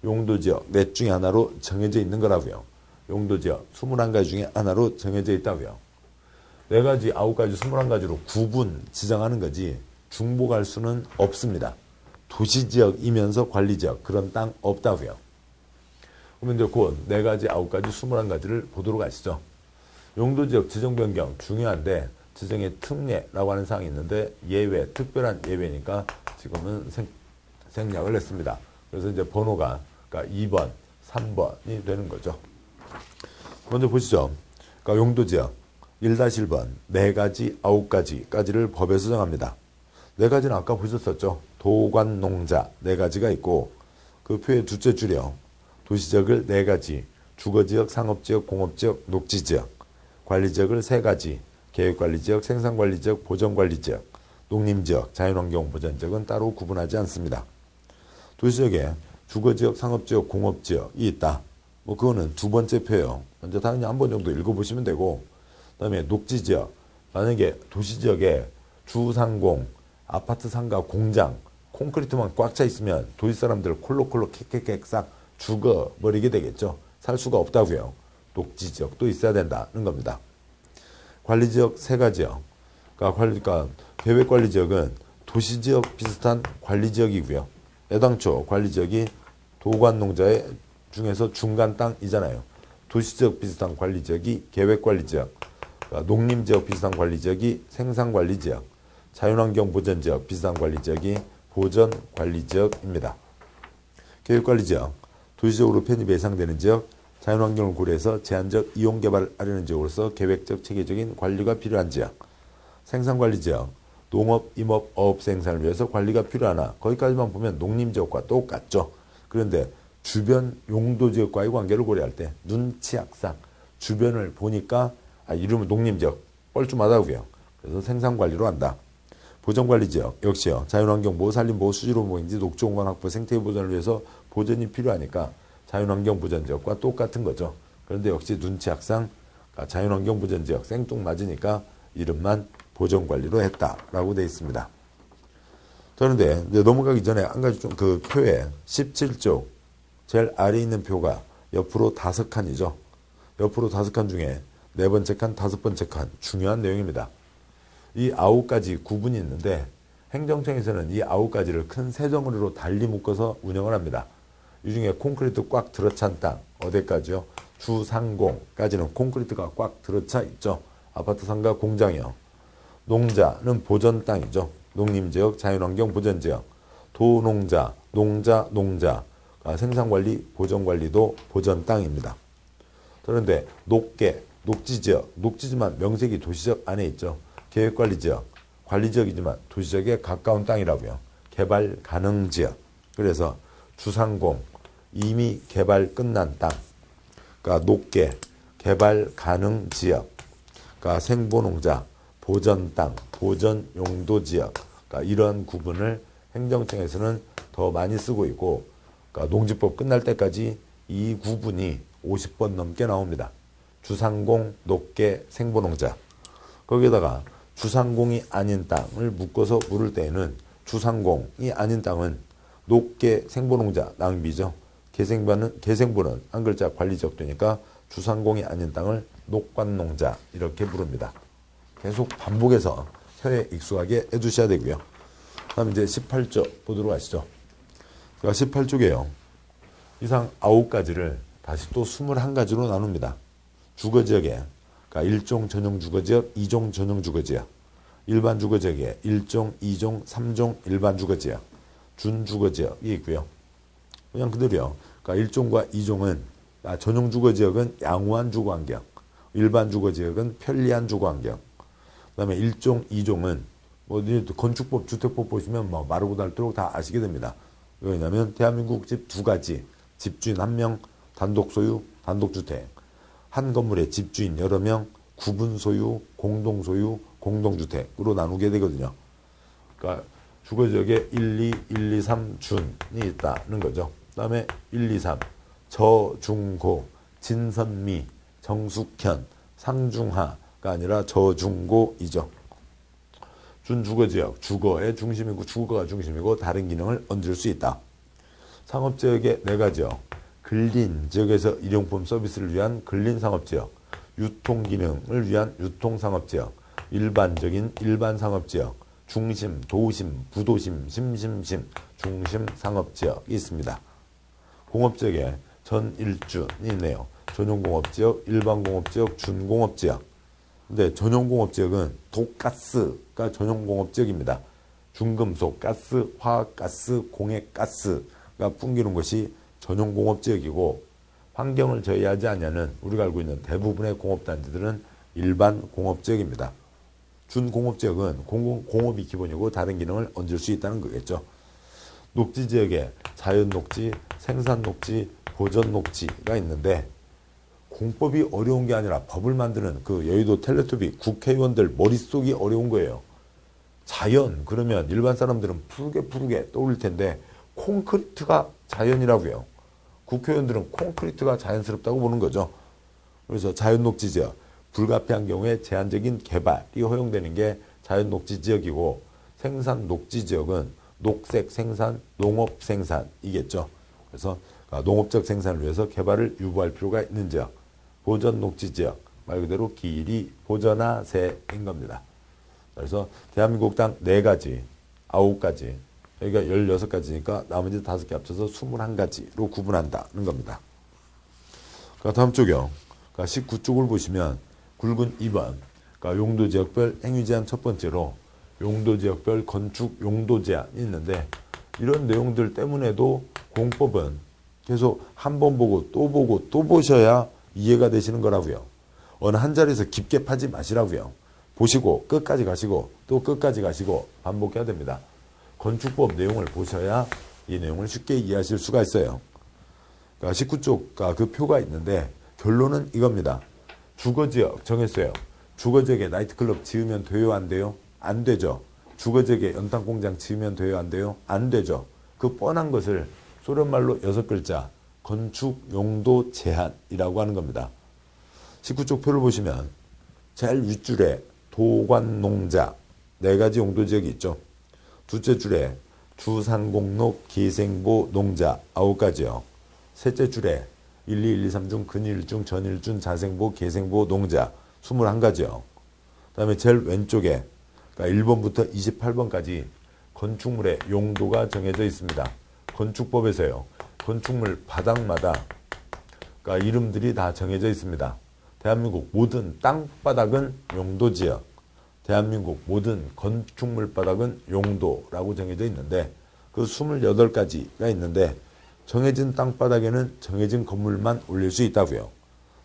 용도지역 넷 중에 하나로 정해져 있는 거라고요. 용도지역 21가지 중에 하나로 정해져 있다고요. 4가지, 9가지, 21가지로 구분 지정하는 거지 중복할 수는 없습니다. 도시지역이면서 관리지역 그런 땅 없다고요. 그러면 이제 곧 4가지, 9가지, 21가지를 보도록 하시죠. 용도지역 지정 변경 중요한데 지정의 특례라고 하는 사항이 있는데 예외, 특별한 예외니까 지금은 생략을 했습니다. 그래서 이제 번호가 그러니까 2번, 3번이 되는 거죠. 먼저 보시죠. 그러니까 용도지역 1-1번 4가지, 9가지까지를 법에서 정합니다. 4가지는 아까 보셨었죠. 도관농자 4가지가 있고 그 표의 둘째 줄이요. 도시지역을 4가지, 주거지역, 상업지역, 공업지역, 녹지지역, 관리지역을 3가지, 계획관리지역, 생산관리지역, 보전관리지역, 농림지역, 자연환경보전지역은 따로 구분하지 않습니다. 도시지역에 주거지역, 상업지역, 공업지역이 있다. 그거는 두 번째 표예요. 먼저 당연히 한 번 정도 읽어보시면 되고 그다음에 녹지 지역. 만약에 도시 지역에 주상공, 아파트 상가, 공장, 콘크리트만 꽉 차 있으면 도시 사람들 콜록콜록 캑캑캑 싹 죽어버리게 되겠죠. 살 수가 없다고요. 녹지 지역도 있어야 된다는 겁니다. 관리 지역 세 가지요. 그러니까 계획 관리 지역은 도시 지역 비슷한 관리 지역이고요. 애당초 관리 지역이 도관 농자의 중에서 중간 땅이잖아요. 도시 지역 비슷한 관리 지역이 계획 관리 지역, 그러니까 농림 지역 비슷한 관리 지역이 생산 관리 지역, 자연환경 보전 지역 비슷한 관리 지역이 보전 관리 지역입니다. 계획 관리 지역, 도시적으로 편입 예상되는 지역, 자연환경을 고려해서 제한적 이용 개발을 하려는 지역으로서 계획적 체계적인 관리가 필요한 지역. 생산관리 지역, 농업, 임업, 어업 생산을 위해서 관리가 필요하나 거기까지만 보면 농림지역과 똑같죠. 그런데 주변 용도지역과의 관계를 고려할 때 눈치악상 주변을 보니까 이름은 농림지역 뻘쭘하다고요. 그래서 생산관리로 한다. 보전관리지역 역시요. 자연환경보호, 산림보호, 수질호봉인지 녹지공간 확보, 생태계 보전을 위해서 보전이 필요하니까 자연환경 보전지역과 똑같은 거죠. 그런데 역시 눈치악상 자연환경 보전지역 생뚱맞으니까 이름만 보전관리로 했다라고 되어 있습니다. 그런데 이제 넘어가기 전에 한 가지 좀 그 표에 17쪽 제일 아래에 있는 표가 옆으로 5칸이죠. 옆으로 5칸 중에 4번째 칸, 5번째 칸 중요한 내용입니다. 이 9가지 구분이 있는데 행정청에서는 이 9가지를 큰 세 덩어리로 달리 묶어서 운영을 합니다. 이 중에 콘크리트 꽉 들어찬 땅 어디까지요? 주상공까지는 콘크리트가 꽉 들어차 있죠. 아파트 상가 공장이요. 농자는 보전 땅이죠. 농림지역, 자연환경 보전지역. 도농자, 농자, 생산관리, 보전관리도 보전 땅입니다. 그런데 녹계, 녹지지역, 녹지지만 명색이 도시적 안에 있죠. 계획관리지역, 관리지역이지만 도시적에 가까운 땅이라고요. 개발 가능지역. 그래서 주상공, 이미 개발 끝난 땅. 그러니까 녹계, 개발 가능 지역. 그러니까 생보농자, 보전 땅, 보전 용도 지역. 그러니까 이런 구분을 행정청에서는 더 많이 쓰고 있고, 그러니까 농지법 끝날 때까지 이 구분이 50번 넘게 나옵니다. 주상공, 녹계, 생보농자. 거기에다가 주상공이 아닌 땅을 묶어서 물을 때에는 주상공이 아닌 땅은 녹계, 생보농자 낭비죠. 계생보는 한 글자 관리적 되니까 주상공이 아닌 땅을 녹관농자 이렇게 부릅니다. 계속 반복해서 혀에 익숙하게 해주셔야 되고요. 다음 이제 18쪽 보도록 하시죠. 18쪽에요. 이상 9가지를 다시 또 21가지로 나눕니다. 주거지역에 그러니까 1종 전용 주거지역, 2종 전용 주거지역, 일반 주거지역에 1종, 2종, 3종 일반 주거지역, 준주거지역이 있고요. 그냥 그대로요. 그러니까 1종과 2종은 전용 주거지역은 양호한 주거환경, 일반 주거지역은 편리한 주거환경. 그다음에 1종, 2종은 뭐 건축법, 주택법 보시면 뭐 마르고 닳도록 다 아시게 됩니다. 왜냐하면 대한민국 집 2가지, 집주인 1명, 단독 소유, 단독주택. 한 건물에 집주인 여러 명, 구분 소유, 공동 소유, 공동주택으로 나누게 되거든요. 그러니까 주거지역에 1, 2, 1, 2, 3 준이 있다는 거죠. 그 다음에 1, 2, 3 저중고, 진선미, 정숙현, 상중하가 아니라 저중고이죠. 준주거지역, 주거의 중심이고 주거가 중심이고 다른 기능을 얹을 수 있다. 상업지역의 4가지요. 근린 지역에서 일용품 서비스를 위한 근린상업지역, 유통기능을 위한 유통상업지역, 일반적인 일반상업지역, 중심, 도심, 부도심, 심심심, 중심상업지역이 있습니다. 공업지역에 전일준이 있네요. 전용공업지역, 일반공업지역, 준공업지역. 근데 전용공업지역은 독가스가 전용공업지역입니다. 중금속, 가스, 화학가스, 공해가스가 풍기는 것이 전용공업지역이고 환경을 저해하지 않냐는 우리가 알고 있는 대부분의 공업단지들은 일반 공업지역입니다. 준공업지역은 공업이 기본이고 다른 기능을 얹을 수 있다는 거겠죠. 녹지지역에 자연녹지, 생산녹지, 보전녹지가 있는데 공법이 어려운 게 아니라 법을 만드는 그 여의도 텔레토비 국회의원들 머릿속이 어려운 거예요. 자연 그러면 일반 사람들은 푸르게 떠올릴 텐데 콘크리트가 자연이라고요. 국회의원들은 콘크리트가 자연스럽다고 보는 거죠. 그래서 자연녹지지역, 불가피한 경우에 제한적인 개발이 허용되는 게 자연 녹지 지역이고 생산 녹지 지역은 녹색 생산, 농업 생산이겠죠. 그래서 농업적 생산을 위해서 개발을 유보할 필요가 있는 지역, 보전 녹지 지역, 말 그대로 길이 보전하세인 겁니다. 그래서 대한민국 당 4가지, 9가지, 여기가 16가지니까 나머지 5개 합쳐서 21가지로 구분한다는 겁니다. 다음 쪽이요. 19쪽을 보시면 굵은 2번, 용도지역별 행위제한 첫 번째로 용도지역별 건축 용도 제한이 있는데 이런 내용들 때문에도 공법은 계속 한 번 보고 또 보셔야 이해가 되시는 거라고요. 어느 한 자리에서 깊게 파지 마시라고요. 보시고 끝까지 가시고 또 끝까지 가시고 반복해야 됩니다. 건축법 내용을 보셔야 이 내용을 쉽게 이해하실 수가 있어요. 19쪽 그 표가 있는데 결론은 이겁니다. 주거지역 정했어요. 주거지역에 나이트클럽 지으면 돼요, 안 돼요? 안 되죠. 주거지역에 연탄공장 지으면 돼요, 안 돼요? 안 되죠. 그 뻔한 것을 소련말로 6글자 건축 용도 제한이라고 하는 겁니다. 19쪽 표를 보시면 제일 윗줄에 도관농자 4가지 용도지역이 있죠. 둘째 줄에 주산공록 기생보 농자 9가지요. 셋째 줄에 1, 2, 1, 2, 3중 근일중 전일중 자생보 계생보 농자 21가지요. 그 다음에 제일 왼쪽에 1번부터 28번까지 건축물의 용도가 정해져 있습니다. 건축법에서요. 건축물 바닥마다 이름들이 다 정해져 있습니다. 대한민국 모든 땅바닥은 용도지역, 대한민국 모든 건축물 바닥은 용도라고 정해져 있는데 그 28가지가 있는데 정해진 땅바닥에는 정해진 건물만 올릴 수 있다고요.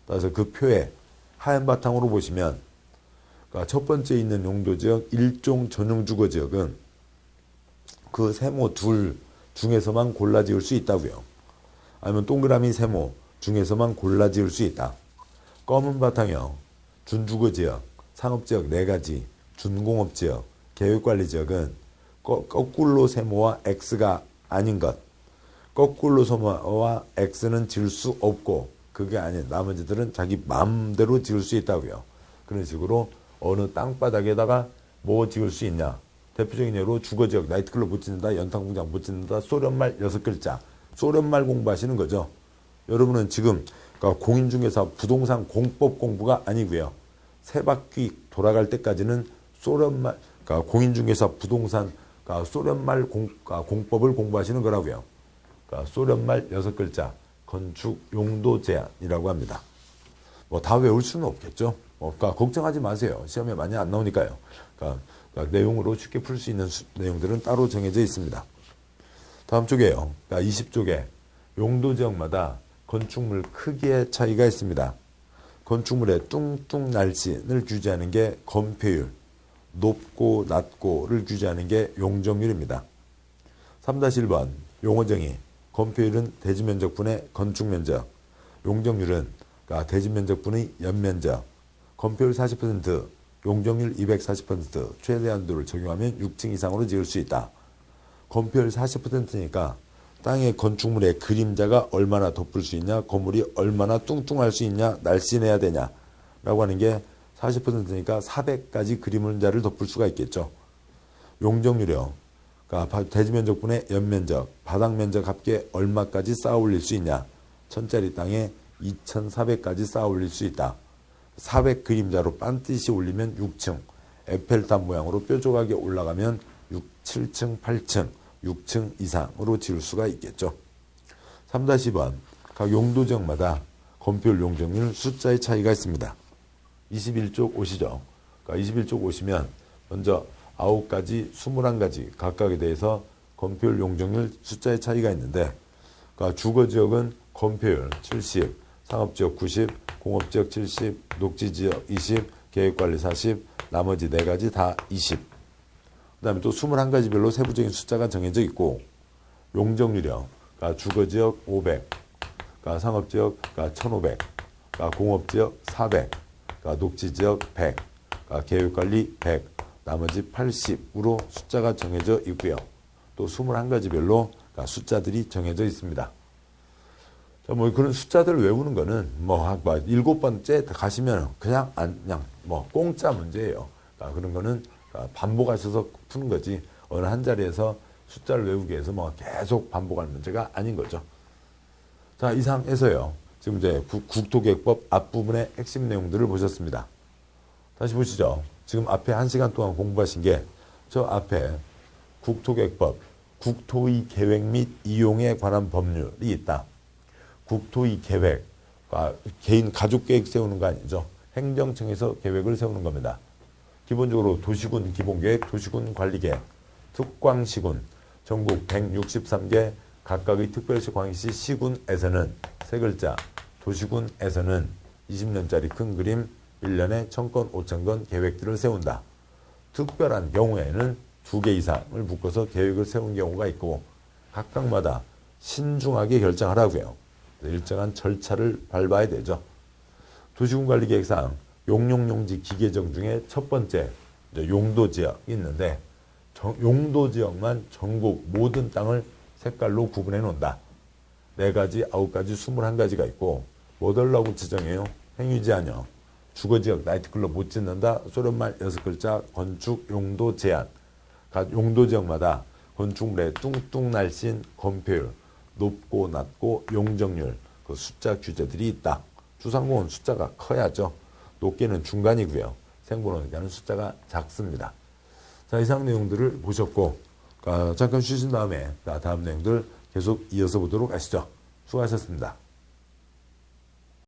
그래서 그 표에 하얀 바탕으로 보시면 첫 번째 있는 용도지역 일종 전용주거지역은 그 세모 둘 중에서만 골라 지을 수 있다고요. 아니면 동그라미 세모 중에서만 골라 지을 수 있다. 검은 바탕형 준주거지역, 상업지역 4가지, 준공업지역, 계획관리지역은 거꾸로 세모와 X가 아닌 것. 거꾸로 세모와 X는 지을 수 없고 그게 아닌 나머지들은 자기 마음대로 지을 수 있다고요. 그런 식으로 어느 땅바닥에다가 뭐 지을 수 있냐. 대표적인 예로 주거지역, 나이트클럽 못 짓는다, 연탄공장 못 짓는다, 소련말 6글자. 소련말 공부하시는 거죠. 여러분은 지금 공인중개사 부동산 공법 공부가 아니고요. 세 바퀴 돌아갈 때까지는 소련말, 공인중개사 부동산 소련말 공법을 공부하시는 거라고요. 소련말 6글자 건축 용도 제한이라고 합니다. 뭐 다 외울 수는 없겠죠. 걱정하지 마세요. 시험에 많이 안 나오니까요. 내용으로 쉽게 풀 수 있는 내용들은 따로 정해져 있습니다. 다음 쪽에요. 20쪽에 용도 지역마다 건축물 크기의 차이가 있습니다. 건축물의 뚱뚱 날씬을 규제하는 게 건폐율, 높고 낮고를 규제하는 게 용적률입니다. 3-1번 용어정의. 건폐율은 대지면적분의 건축면적, 용적률은 대지면적분의 연면적, 건폐율 40%, 용적률 240% 최대한도를 적용하면 6층 이상으로 지을 수 있다. 건폐율 40%니까 땅의 건축물의 그림자가 얼마나 덮을 수 있냐, 건물이 얼마나 뚱뚱할 수 있냐, 날씬해야 되냐 라고 하는 게 40%니까 400가지 그림자를 덮을 수가 있겠죠. 용적률이요. 대지면적분의 연면적, 바닥면적 합계 얼마까지 쌓아 올릴 수 있냐. 1000짜리 땅에 2400까지 쌓아 올릴 수 있다. 400 그림자로 반드시 올리면 6층, 에펠탑 모양으로 뾰족하게 올라가면 7층, 8층, 6층 이상으로 지을 수가 있겠죠. 3-2번 각 용도지역마다 건폐율 용적률 숫자의 차이가 있습니다. 21쪽 오시죠. 21쪽 오시면 먼저 9가지, 21가지 각각에 대해서 건폐율 용적률 숫자의 차이가 있는데 주거지역은 건폐율 70, 상업지역 90, 공업지역 70, 녹지지역 20, 계획관리 40, 나머지 4가지 다 20. 그 다음에 또 21가지별로 세부적인 숫자가 정해져 있고 용적률이요. 주거지역 500, 상업지역 1500, 공업지역 400, 녹지지역 100, 계획관리 100, 나머지 80으로 숫자가 정해져 있고요. 또 21가지별로 숫자들이 정해져 있습니다. 자, 뭐 그런 숫자들을 외우는 거는 뭐 7번째 가시면 그냥 뭐 공짜 문제예요. 그런 거는 반복하셔서 푸는 거지 어느 한 자리에서 숫자를 외우기 위해서 뭐 계속 반복할 문제가 아닌 거죠. 자, 이상해서요. 지금 이제 국토계획법 앞부분의 핵심 내용들을 보셨습니다. 다시 보시죠. 지금 앞에 1시간 동안 공부하신 게 저 앞에 국토계획법, 국토의 계획 및 이용에 관한 법률이 있다. 국토의 계획, 개인 가족 계획 세우는 거 아니죠. 행정청에서 계획을 세우는 겁니다. 기본적으로 도시군 기본계획, 도시군 관리계획, 특광시군, 전국 163개 각각의 특별시, 광역시, 시군에서는 세 글자, 도시군에서는 20년짜리 큰 그림 1년에 1000건, 5000건 계획들을 세운다. 특별한 경우에는 2개 이상을 묶어서 계획을 세운 경우가 있고 각각마다 신중하게 결정하라고요. 일정한 절차를 밟아야 되죠. 도시군관리계획상 용용용지 기계정 중에 첫 번째 용도지역이 있는데 용도지역만 전국 모든 땅을 색깔로 구분해 놓는다. 4가지, 9가지, 21가지가 있고 뭐달라고 지정해요? 행위지 아니요. 주거지역, 나이트클럽 못 짓는다. 소련말 6글자 건축 용도 제한. 용도지역마다 건축물의 뚱뚱 날씬 건폐율, 높고 낮고 용적률, 그 숫자 규제들이 있다. 주상공은 숫자가 커야죠. 높게는 중간이고요. 생보노니까는 숫자가 작습니다. 자, 이상 내용들을 보셨고 잠깐 쉬신 다음에 다음 내용들 계속 이어서 보도록 하시죠. 수고하셨습니다.